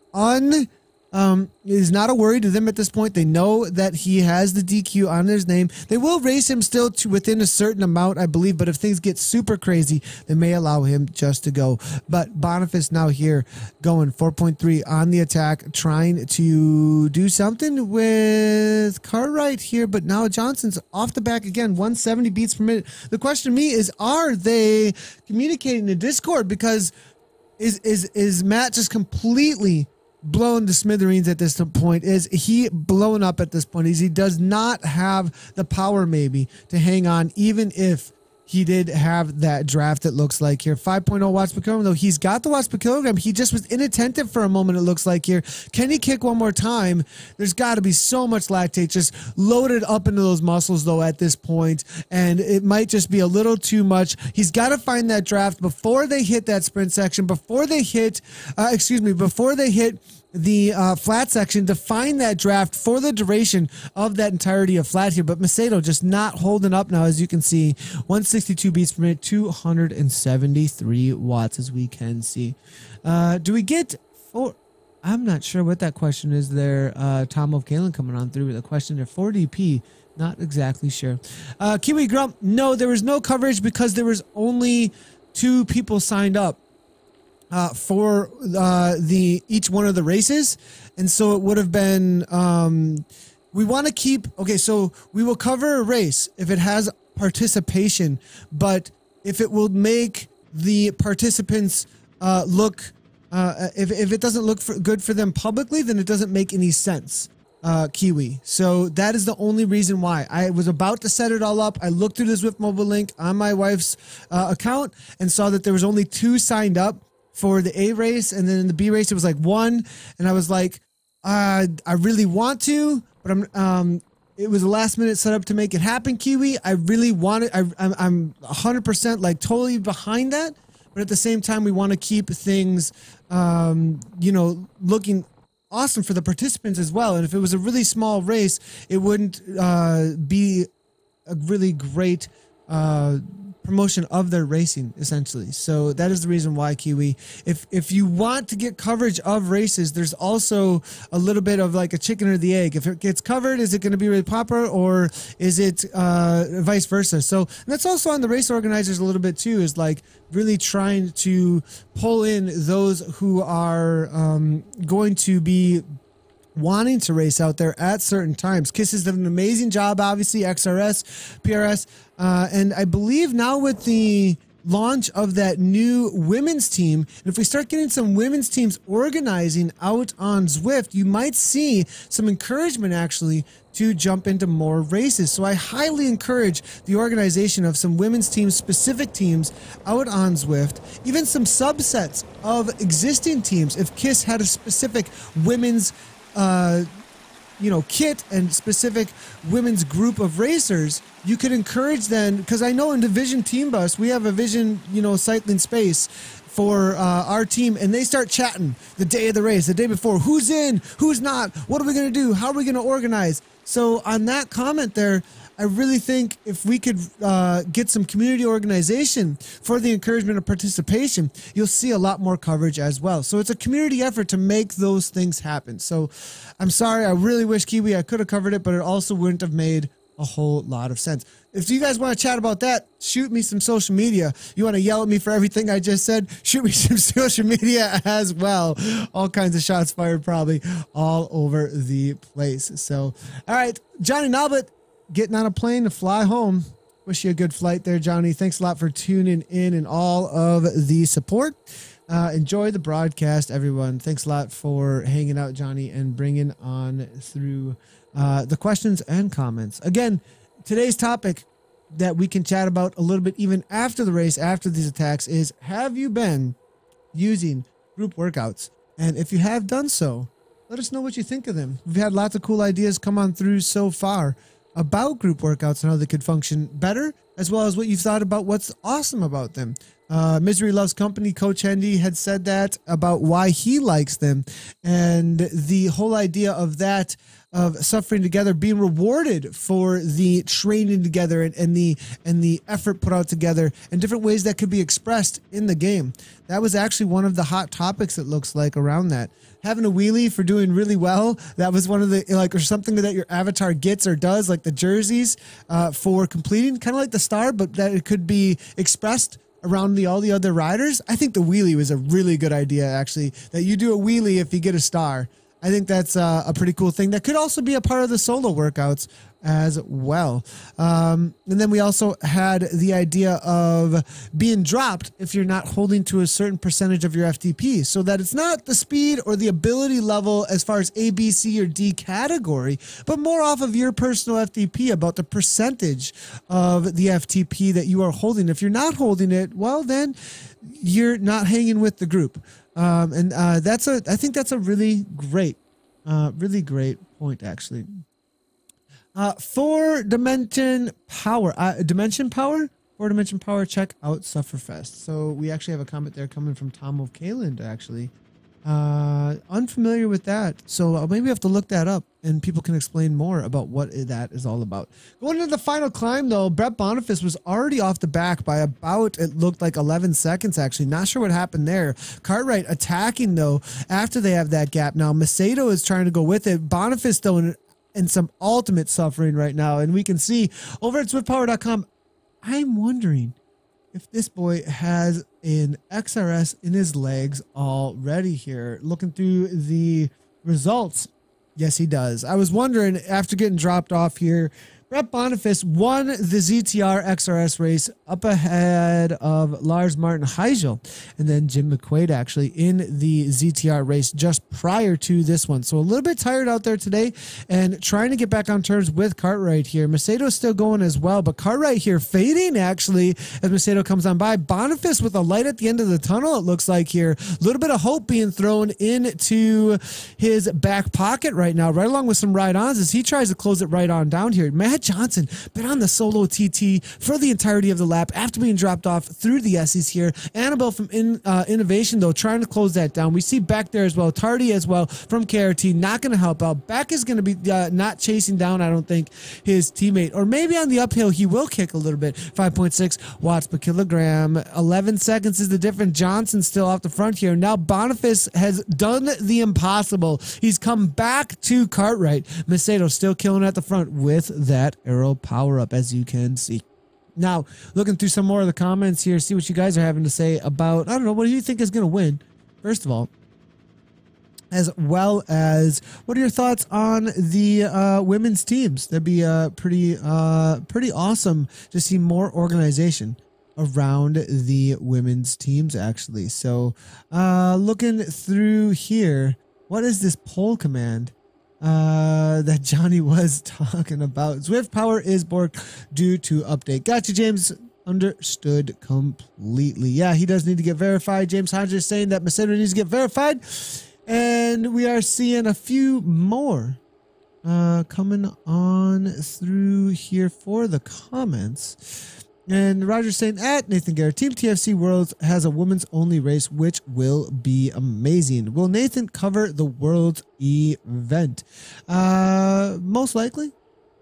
is not a worry to them at this point. They know that he has the DQ on his name. They will race him still to within a certain amount, I believe, but if things get super crazy, they may allow him just to go. But Boniface now here going 4.3 on the attack, trying to do something with Cartwright here, but now Johnson's off the back again, 170 beats per minute. The question to me is, are they communicating in Discord? Because is Matt just completely blown to smithereens at this point? Is he blown up at this point? Is he does not have the power maybe to hang on, even if he did have that draft, it looks like here. 5.0 watts per kilogram, though. He's got the watts per kilogram. He just was inattentive for a moment, it looks like here. Can he kick one more time? There's got to be so much lactate just loaded up into those muscles, though, at this point, and it might just be a little too much. He's got to find that draft before they hit that sprint section, before they hit, before they hit the flat section, to find that draft for the duration of that entirety of flat here. But Macedo just not holding up now, as you can see. 162 beats per minute, 273 watts, as we can see. Do we get four? I'm not sure what that question is there. Tom O'Kalen coming on through with a question there. 4DP, not exactly sure. Kiwi Grump, no, there was no coverage because there was only 2 people signed up for each one of the races, and so it would have been we want to keep, okay, so we will cover a race if it has participation, but if it will make the participants look if it doesn't look good for them publicly, then it doesn't make any sense. Kiwi. So that is the only reason why. I was about to set it all up. I looked through the Zwift mobile link on my wife's account and saw that there was only 2 signed up for the A race, and then in the B race it was like 1, and I was like, I really want to, but it was a last minute setup to make it happen, Kiwi. I really want it. I'm 100% like totally behind that, but at the same time we want to keep things looking awesome for the participants as well. And if it was a really small race, it wouldn't be a really great promotion of their racing, essentially. So that is the reason why, Kiwi, if you want to get coverage of races, there's also a little bit of like a chicken or the egg. If it gets covered, is it going to be really popular, or is it vice versa? So that's also on the race organizers a little bit too, is like really trying to pull in those who are going to be wanting to race out there at certain times. KISS has done an amazing job, obviously, XRS, PRS, and I believe now with the launch of that new women's team, and if we start getting some women's teams organizing out on Zwift, you might see some encouragement actually to jump into more races. So I highly encourage the organization of some women's teams, specific teams out on Zwift, even some subsets of existing teams. If KISS had a specific women's kit and specific women's group of racers, you could encourage them, because I know in Division Team Bus, we have a Vision, cycling space for our team, and they start chatting the day of the race, the day before, who's in, who's not, what are we going to do, how are we going to organize? So on that comment there, I really think if we could get some community organization for the encouragement of participation, you'll see a lot more coverage as well. So it's a community effort to make those things happen. So I'm sorry, I really wish, Kiwi, I could have covered it, but it also wouldn't have made a whole lot of sense. If you guys want to chat about that, shoot me some social media. You want to yell at me for everything I just said? Shoot me some social media as well. All kinds of shots fired probably all over the place. So, all right, Johnny Nalbut, getting on a plane to fly home. Wish you a good flight there, Johnny. Thanks a lot for tuning in and all of the support. Enjoy the broadcast, everyone. Thanks a lot for hanging out, Johnny, and bringing on through the questions and comments. Again, today's topic that we can chat about a little bit even after the race, after these attacks, is have you been using group workouts? And if you have done so, let us know what you think of them. We've had lots of cool ideas come on through so far about group workouts and how they could function better, as well as what you've thought about what's awesome about them. Misery Loves Company, Coach Hendy had said that about why he likes them, and the whole idea of that, of suffering together, being rewarded for the training together and the effort put out together, and different ways that could be expressed in the game. That was actually one of the hot topics, it looks like, around that. Having a wheelie for doing really well, that was one of the, or something that your avatar gets or does, like the jerseys for completing, kind of like the star, but that it could be expressed around all the other riders. I think the wheelie was a really good idea, actually, that you do a wheelie if you get a star. I think that's a pretty cool thing that could also be a part of the solo workouts as well. And then we also had the idea of being dropped if you're not holding to a certain percentage of your FTP, so that it's not the speed or the ability level as far as A, B, C, or D category, but more off of your personal FTP, about the percentage of the FTP that you are holding. If you're not holding it, well, then you're not hanging with the group. I think that's a really great point, actually. For Dimension Power, check out Sufferfest. So we actually have a comment there coming from Tom of Kaland, actually. Unfamiliar with that. So maybe I have to look that up and people can explain more about what that is all about. Going into the final climb, though, Brett Boniface was already off the back by about, it looked like 11 seconds, actually. Not sure what happened there. Cartwright attacking, though, after they have that gap. Now, Macedo is trying to go with it. Boniface, though, in some ultimate suffering right now. And we can see over at SwiftPower.com, I'm wondering if this boy has an XRS in his legs already here. Looking through the results, yes, he does. I was wondering, after getting dropped off here, Brett Boniface won the ZTR XRS race up ahead of Lars Martin Heigel and then Jim McQuaid, actually, in the ZTR race just prior to this one. So a little bit tired out there today and trying to get back on terms with Cartwright here. Macedo's still going as well, but Cartwright here fading, actually, as Macedo comes on by. Boniface with a light at the end of the tunnel, it looks like here. A little bit of hope being thrown into his back pocket right now, right along with some ride-ons as he tries to close it right on down here. Matt Johnson been on the solo TT for the entirety of the lap after being dropped off through the S's here. Annabelle from Innovation, though, trying to close that down. We see back there as well, Tardy as well from KRT, not going to help out. Beck is going to be not chasing down, I don't think, his teammate. Or maybe on the uphill, he will kick a little bit. 5.6 watts per kilogram. 11 seconds is the difference. Johnson still off the front here. Now Boniface has done the impossible. He's come back to Cartwright. Macedo still killing at the front with that arrow power up, as you can see. Now, looking through some more of the comments here, see what you guys are having to say about, I don't know, what do you think is going to win? First of all, as well as what are your thoughts on the women's teams? That'd be pretty awesome to see more organization around the women's teams, actually. So looking through here, what is this poll command that Johnny was talking about? Zwift power is borked due to update. Gotcha, James. Understood completely. Yeah, he does need to get verified. James Hodges saying that Macedo needs to get verified. And we are seeing a few more coming on through here for the comments. And Roger's saying, at Nathan Garrett, Team TFC Worlds has a women's only race, which will be amazing. Will Nathan cover the Worlds event? Most likely.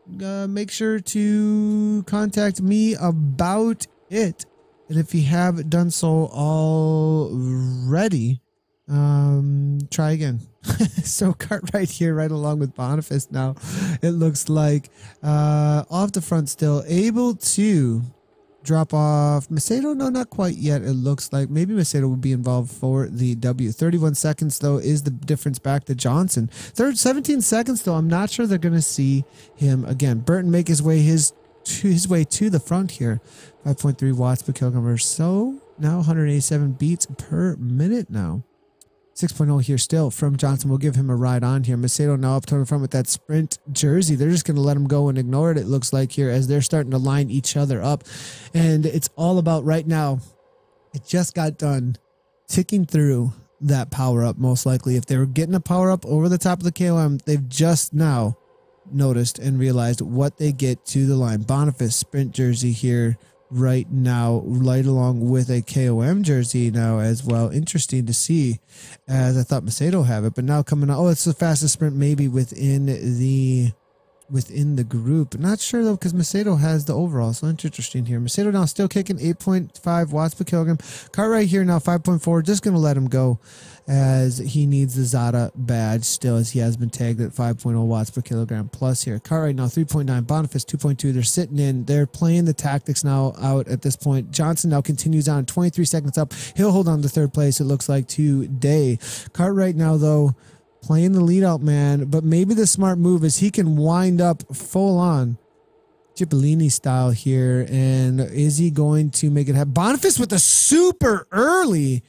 Make sure to contact me about it. And if you have done so already, try again. So Cartwright here right along with Boniface now, it looks like off the front still, able to drop off Macedo. No, not quite yet. It looks like maybe Macedo will be involved for the W. 31 seconds though is the difference back to Johnson. 17 seconds though, I'm not sure they're gonna see him again. Burton make his way to the front here. 5.3 watts per kilogram or so. Now 187 beats per minute now. 6.0 here still from Johnson. We'll give him a ride on here. Macedo now up to the front with that sprint jersey. They're just going to let him go and ignore it, it looks like here, as they're starting to line each other up. And it's all about right now. It just got done ticking through that power up, most likely. If they were getting a power up over the top of the KOM, they've just now noticed and realized what they get to the line. Boniface sprint jersey here right now, right along with a KOM jersey now as well. Interesting to see, as I thought Macedo have it, but now coming out, oh, it's the fastest sprint maybe within the group. Not sure though, because Macedo has the overall, so interesting here. Macedo now still kicking 8.5 watts per kilogram. Cartwright here now 5.4, just gonna let him go as he needs the Zada badge still, as he has been tagged at 5.0 watts per kilogram plus here. Cartwright now 3.9, Boniface 2.2. They're sitting in, they're playing the tactics now out at this point. Johnson now continues on, 23 seconds up. He'll hold on to third place, it looks like, today. Cartwright now though playing the lead out man, but maybe the smart move is he can wind up full on Cipollini style here. And is he going to make it happen? Boniface with a super early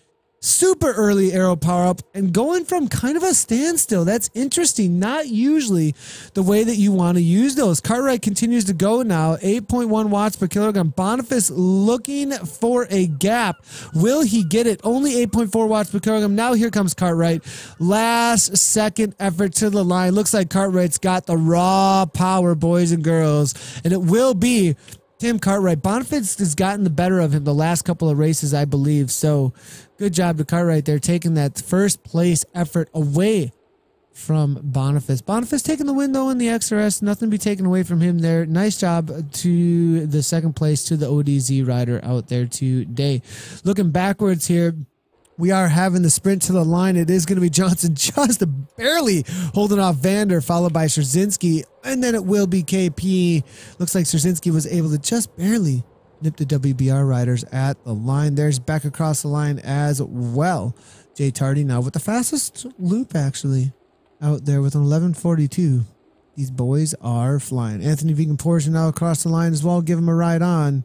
arrow power up and going from kind of a standstill. That's interesting. Not usually the way that you want to use those. Cartwright continues to go now. 8.1 watts per kilogram. Boniface looking for a gap. Will he get it? Only 8.4 watts per kilogram. Now here comes Cartwright. Last second effort to the line. Looks like Cartwright's got the raw power, boys and girls. And it will be Tim Cartwright. Boniface has gotten the better of him the last couple of races, I believe. So good job to Cartwright there, taking that first place effort away from Boniface. Boniface taking the win though in the XRS. Nothing to be taken away from him there. Nice job to the second place, to the ODZ rider out there today. Looking backwards here, we are having the sprint to the line. It is going to be Johnson just barely holding off Vander, followed by Szerzynski, and then it will be KP. Looks like Szerzynski was able to just barely nip the WBR riders at the line. There's back across the line as well. Jay Tardy now with the fastest loop actually out there with an 11:42. These boys are flying. Anthony Vegan Porsche now across the line as well. Give him a ride on.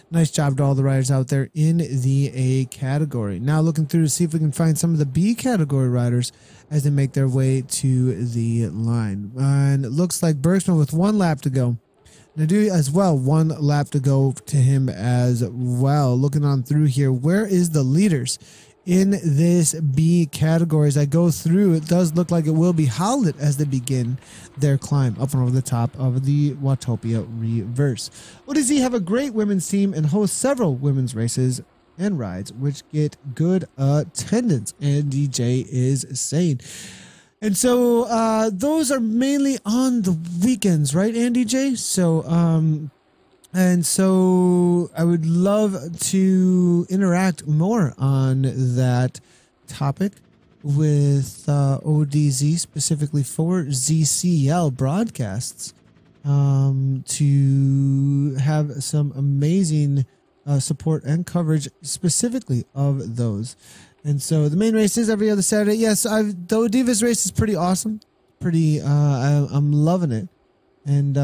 Nice job to all the riders out there in the A category. Now looking through to see if we can find some of the B category riders as they make their way to the line. And it looks like Bergsman with 1 lap to go. Nadu as well, 1 lap to go to him as well. Looking on through here, where is the leaders in this B category. As I go through, it does look like it will be Howlett as they begin their climb up and over the top of the Watopia reverse. ODZ have a great women's team and host several women's races and rides, which get good attendance. And DJ is saying. And so those are mainly on the weekends, right, Andy J? So, and so I would love to interact more on that topic with ODZ, specifically for ZCL broadcasts, to have some amazing support and coverage specifically of those. And so the main race is every other Saturday. Yes, the Divas race is pretty awesome. I'm loving it. And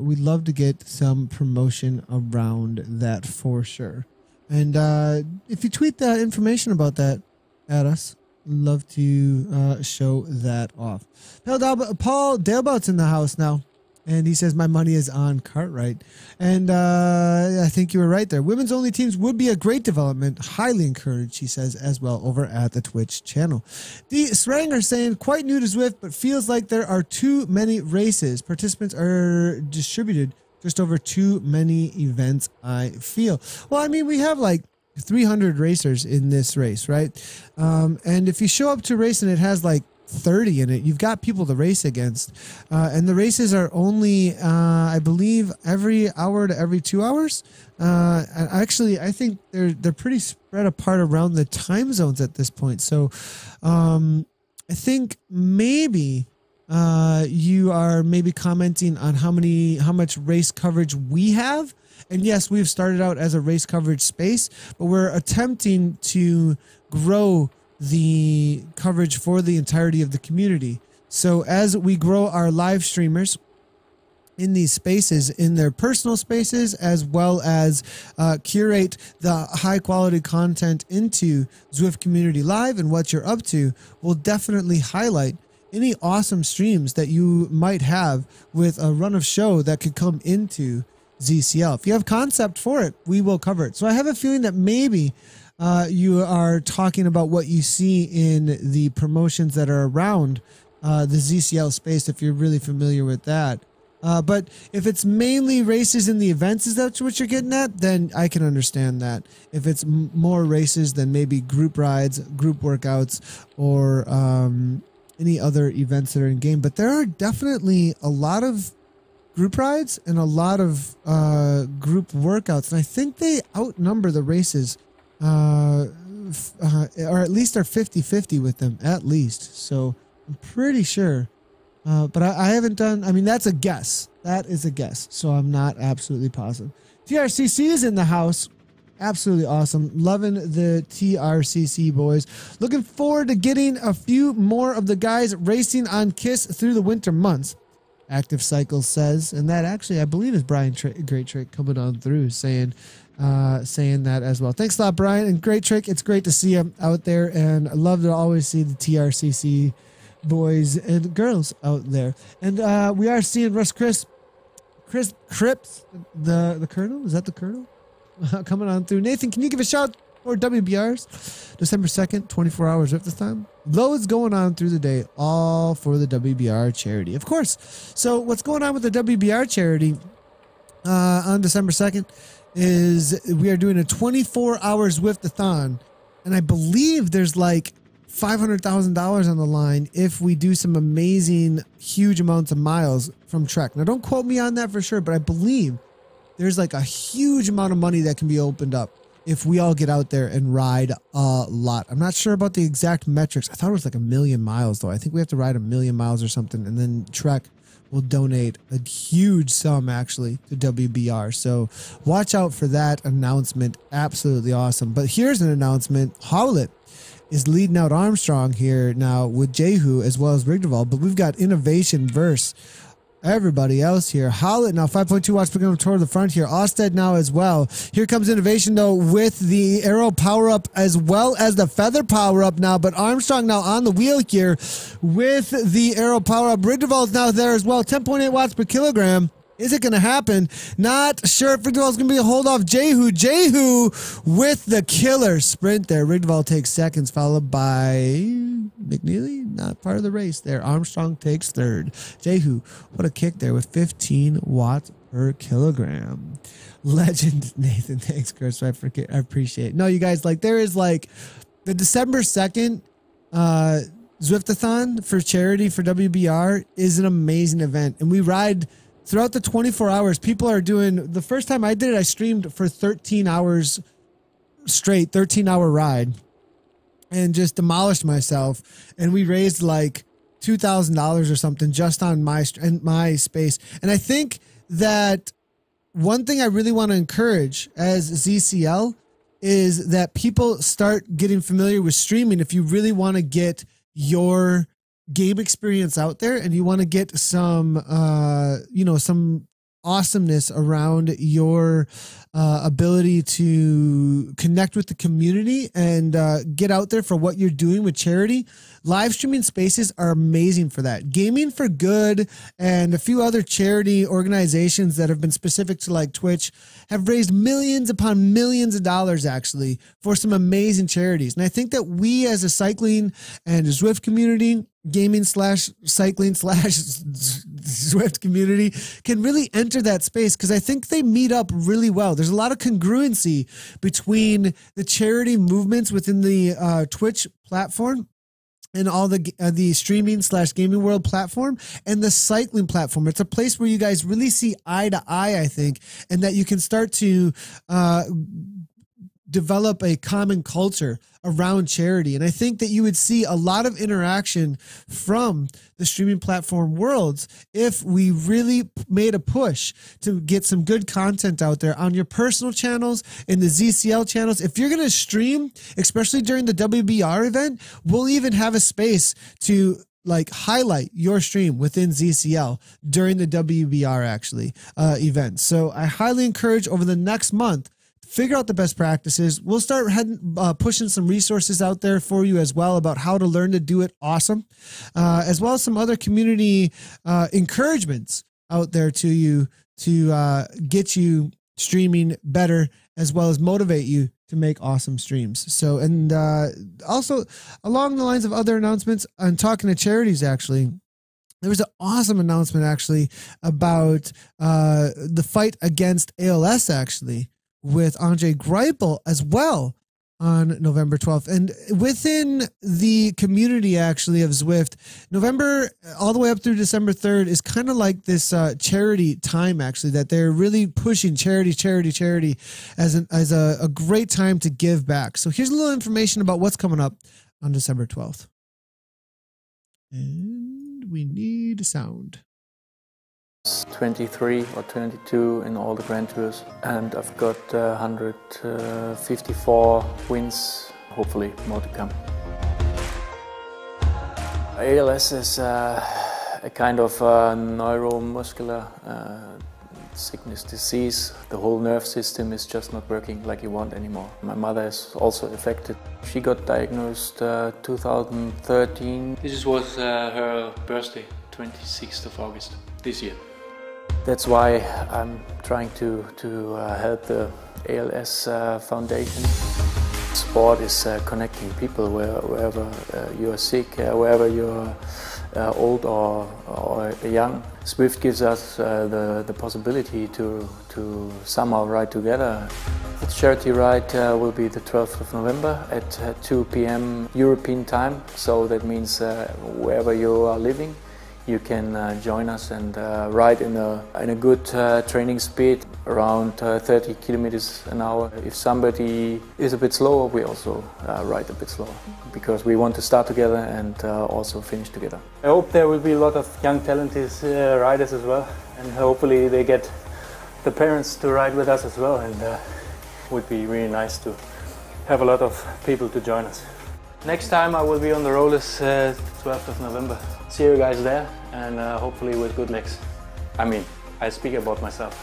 we'd love to get some promotion around that for sure. And if you tweet that information about that at us, love to show that off. Paul Dalebout's in the house now. And he says, my money is on Cartwright. And I think you were right there. Women's only teams would be a great development. Highly encouraged, he says, as well over at the Twitch channel. The Sranger saying, quite new to Zwift, but feels like there are too many races. Participants are distributed just over too many events, I feel. Well, I mean, we have like 300 racers in this race, right? And if you show up to a race and it has like 30 in it, you've got people to race against, and the races are only I believe every hour to every 2 hours. Actually, I think they're pretty spread apart around the time zones at this point. So I think maybe you are maybe commenting on how much race coverage we have. And yes, we've started out as a race coverage space, but we're attempting to grow the coverage for the entirety of the community. So as we grow our live streamers in these spaces, in their personal spaces, as well as curate the high quality content into Zwift Community Live and what you're up to, we'll definitely highlight any awesome streams that you might have with a run of show that could come into ZCL. If you have concept for it, we will cover it. So I have a feeling that maybe you are talking about what you see in the promotions that are around the ZCL space, if you're really familiar with that. But if it's mainly races in the events, is that what you're getting at? Then I can understand that. If it's more races than maybe group rides, group workouts, or any other events that are in game. But there are definitely a lot of group rides and a lot of group workouts. And I think they outnumber the races. Or at least are 50-50 with them, at least. So I'm pretty sure. But I haven't done, I mean, that's a guess. That is a guess. So I'm not absolutely positive. TRCC is in the house. Absolutely awesome. Loving the TRCC boys. Looking forward to getting a few more of the guys racing on KISS through the winter months. Active Cycle says, and that actually, I believe, is Brian Great Trick coming on through saying that as well. Thanks a lot, Brian, and Great Trick. It's great to see you out there, and I love to always see the TRCC boys and girls out there. And we are seeing Russ Cripps, the Colonel. Is that the Colonel? Coming on through. Nathan, can you give a shout for WBRs? December 2nd, 24 hours at this time. Loads going on through the day, all for the WBR charity, of course. So what's going on with the WBR charity on December 2nd is we are doing a 24-hour Zwift-a-thon, and I believe there's like $500,000 on the line if we do some amazing, huge amounts of miles from Trek. Now, don't quote me on that for sure, but I believe there's like a huge amount of money that can be opened up if we all get out there and ride a lot. I'm not sure about the exact metrics. I thought it was like 1 million miles, though. I think we have to ride 1 million miles or something, and then Trek will donate a huge sum, actually, to WBR. So watch out for that announcement. Absolutely awesome. But here's an announcement. Howlett is leading out Armstrong here now with Jehu as well as Rigdervall, but we've got Innovation versus everybody else here. Howlett now 5.2 watts picking up toward the front here. Osted now as well. Here comes Innovation though with the Arrow power up as well as the Feather power up now, but Armstrong now on the wheel here with the Arrow power up. Rigdervall is now there as well. 10.8 watts per kilogram. Is it going to happen? Not sure if Rigdval's going to be a hold off Jehu. Jehu with the killer sprint there. Rigdval takes seconds, followed by McNeely. Not part of the race there. Armstrong takes third. Jehu, what a kick there with 15 watts per kilogram. Legend, Nathan. Thanks, Chris. I appreciate it. No, you guys, like, there is like the December 2nd Zwiftathon for charity for WBR is an amazing event. And we ride throughout the 24 hours. People are doing, the first time I did it, I streamed for 13 hours straight, 13-hour ride, and just demolished myself. And we raised like $2,000 or something just on my space. And I think that one thing I really want to encourage as ZCL is that people start getting familiar with streaming. If you really want to get your game experience out there and you want to get some, some awesomeness around your ability to connect with the community and get out there for what you're doing with charity. Live streaming spaces are amazing for that. Gaming for Good and a few other charity organizations that have been specific to like Twitch have raised millions upon millions of dollars actually for some amazing charities. And I think that we as a cycling and Zwift community, gaming / cycling / Zwift community can really enter that space because I think they meet up really well. There's a lot of congruency between the charity movements within the Twitch platform and all the streaming / gaming world platform and the cycling platform. It's a place where you guys really see eye to eye, I think, and that you can start to develop a common culture around charity. And I think that you would see a lot of interaction from the streaming platform worlds if we really made a push to get some good content out there on your personal channels, in the ZCL channels. If you're going to stream, especially during the WBR event, we'll even have a space to like highlight your stream within ZCL during the WBR actually event. So I highly encourage over the next month, figure out the best practices. We'll start pushing some resources out there for you as well about how to learn to do it awesome, as well as some other community encouragements out there to you to get you streaming better, as well as motivate you to make awesome streams. So, and also along the lines of other announcements, I'm talking to charities actually. There was an awesome announcement actually about the fight against ALS actually, with Andre Greipel as well on November 12th. And within the community actually of Zwift, November all the way up through December 3rd is kind of like this charity time actually, that they're really pushing charity as a great time to give back. So here's a little information about what's coming up on December 12th. And we need sound. 23 or 22 in all the Grand Tours, and I've got 154 wins, hopefully more to come. ALS is a kind of neuromuscular sickness disease. The whole nerve system is just not working like you want anymore. My mother is also affected. She got diagnosed 2013. This was her birthday, 26th of August this year. That's why I'm trying to help the ALS Foundation. Sport is connecting people wherever you're sick, wherever you're old or young. Zwift gives us the possibility to somehow ride together. The charity ride will be the 12th of November at 2 p.m. European time, so that means wherever you are living, you can join us and ride in a good training speed, around 30 kilometers an hour. If somebody is a bit slower, we also ride a bit slower, because we want to start together and also finish together. I hope there will be a lot of young talented riders as well, and hopefully they get the parents to ride with us as well, and it would be really nice to have a lot of people to join us. Next time I will be on the rollers 12th of November. See you guys there, and hopefully with good legs. I mean, I speak about myself.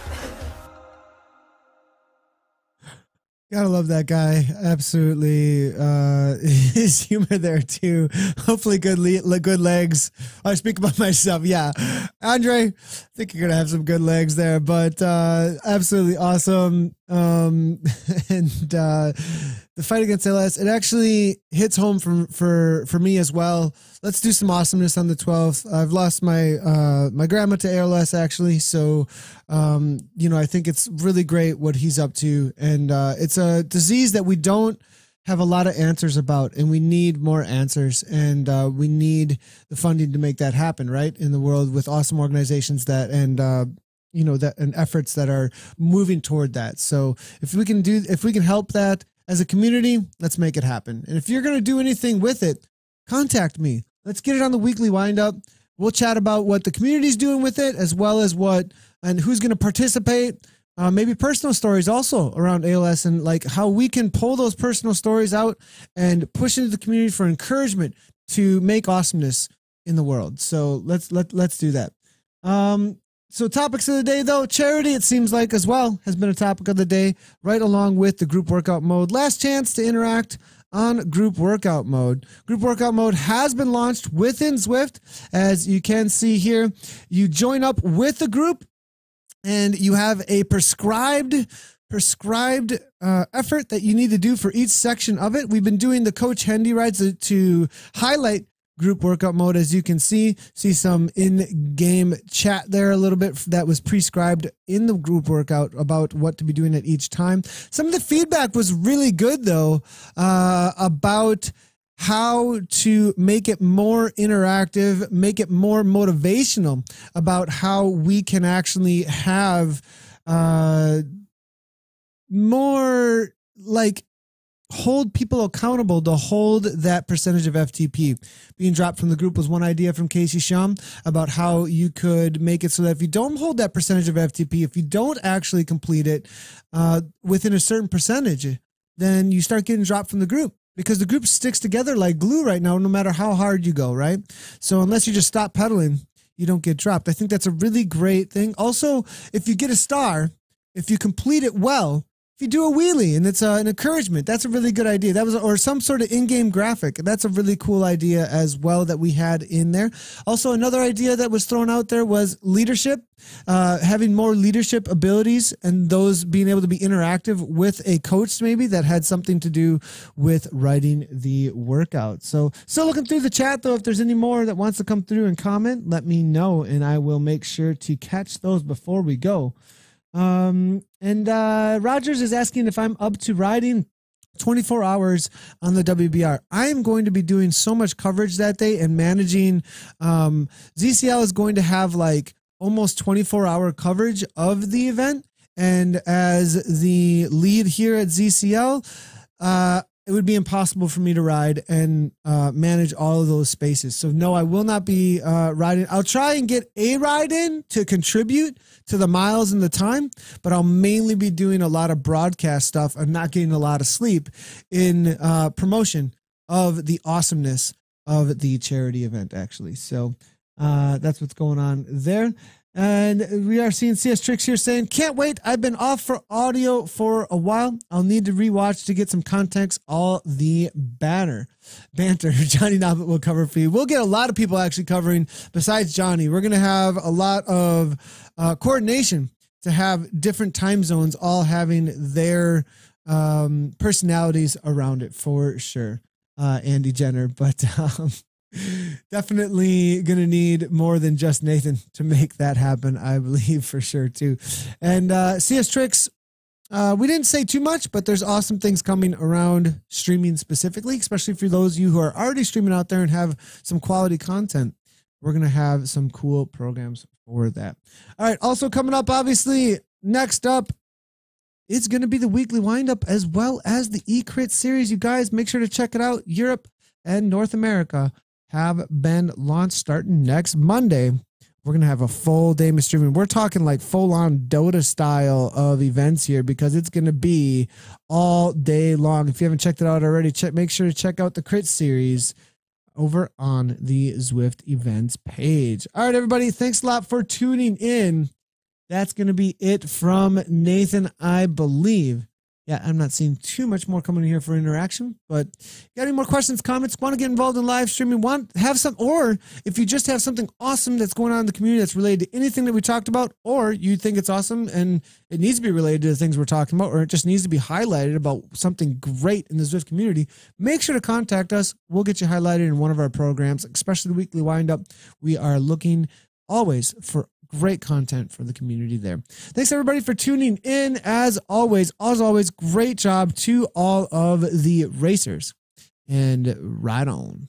Gotta love that guy. Absolutely. His humor there too. Hopefully good legs. I speak about myself. Yeah. Andre, I think you're going to have some good legs there, but absolutely awesome. And the fight against ALS, it actually hits home for me as well. Let's do some awesomeness on the 12th. I've lost my my grandma to ALS actually, so I think it's really great what he's up to, and it's a disease that we don't have a lot of answers about, and we need more answers, and we need the funding to make that happen, right? In the world with awesome organizations that and efforts that are moving toward that. So if we can help that as a community, let's make it happen. And if you're going to do anything with it, contact me. Let's get it on the weekly windup. We'll chat about what the community's doing with it, as well as and who's going to participate. Maybe personal stories also around ALS, and like how we can pull those personal stories out and push into the community for encouragement to make awesomeness in the world. So let's do that. So topics of the day, though, charity, it seems like as well, has been a topic of the day, right along with the group workout mode. Last chance to interact on group workout mode. Group workout mode has been launched within Zwift. As you can see here, you join up with the group and you have a prescribed effort that you need to do for each section of it. We've been doing the Coach Hendy rides to highlight group workout mode. As you can see some in-game chat there a little bit that was prescribed in the group workout about what to be doing at each time. Some of the feedback was really good though, about how to make it more interactive, make it more motivational, about how we can actually have more like hold people accountable to hold that percentage of FTP. Being dropped from the group was one idea from Casey Shum about how you could make it so that if you don't hold that percentage of FTP, if you don't actually complete it within a certain percentage, then you start getting dropped from the group, because the group sticks together like glue right now, no matter how hard you go, right? So unless you just stop pedaling, you don't get dropped. I think that's a really great thing. Also, if you get a star, if you complete it well, if you do a wheelie and it's an encouragement, that's a really good idea. That was, or some sort of in-game graphic. That's a really cool idea as well that we had in there. Also, another idea that was thrown out there was leadership, having more leadership abilities, and those being able to be interactive with a coach maybe that had something to do with writing the workout. So still looking through the chat though. If there's any more that wants to come through and comment, let me know and I will make sure to catch those before we go. Rogers is asking if I'm up to riding 24 hours on the WBR. I am going to be doing so much coverage that day and managing. ZCL is going to have like almost 24-hour coverage of the event. And as the lead here at ZCL, it would be impossible for me to ride and manage all of those spaces. So no, I will not be riding. I'll try and get a ride in to contribute to the miles and the time, but I'll mainly be doing a lot of broadcast stuff and not getting a lot of sleep in promotion of the awesomeness of the charity event, actually. So that's what's going on there. And we are seeing CS Tricks here saying, can't wait. I've been off for audio for a while. I'll need to rewatch to get some context. All the banter. Johnny Nobbit will cover for you. We'll get a lot of people actually covering besides Johnny. We're going to have a lot of coordination to have different time zones all having their personalities around it for sure. Andy Jenner, but definitely going to need more than just Nathan to make that happen, I believe, for sure, too. And CS Tricks, we didn't say too much, but there's awesome things coming around streaming specifically, especially for those of you who are already streaming out there and have some quality content. We're going to have some cool programs for that. All right, also coming up, obviously, next up, it's going to be the weekly windup as well as the eCrit series. You guys, make sure to check it out. Europe and North America have been launched starting next Monday. We're going to have a full day of streaming. We're talking like full-on Dota style of events here because it's going to be all day long. If you haven't checked it out already, make sure to check out the Crit series over on the Zwift events page. All right, everybody, thanks a lot for tuning in. That's going to be it from Nathan, I believe. Yeah, I'm not seeing too much more coming in here for interaction, but got any more questions, comments, want to get involved in live streaming, want have some, or if you just have something awesome that's going on in the community that's related to anything that we talked about, or you think it's awesome and it needs to be related to the things we're talking about, or it just needs to be highlighted about something great in the Zwift community, make sure to contact us. We'll get you highlighted in one of our programs, especially the weekly windup. We are looking always for great content for the community there. Thanks everybody for tuning in. As always, great job to all of the racers, and right on.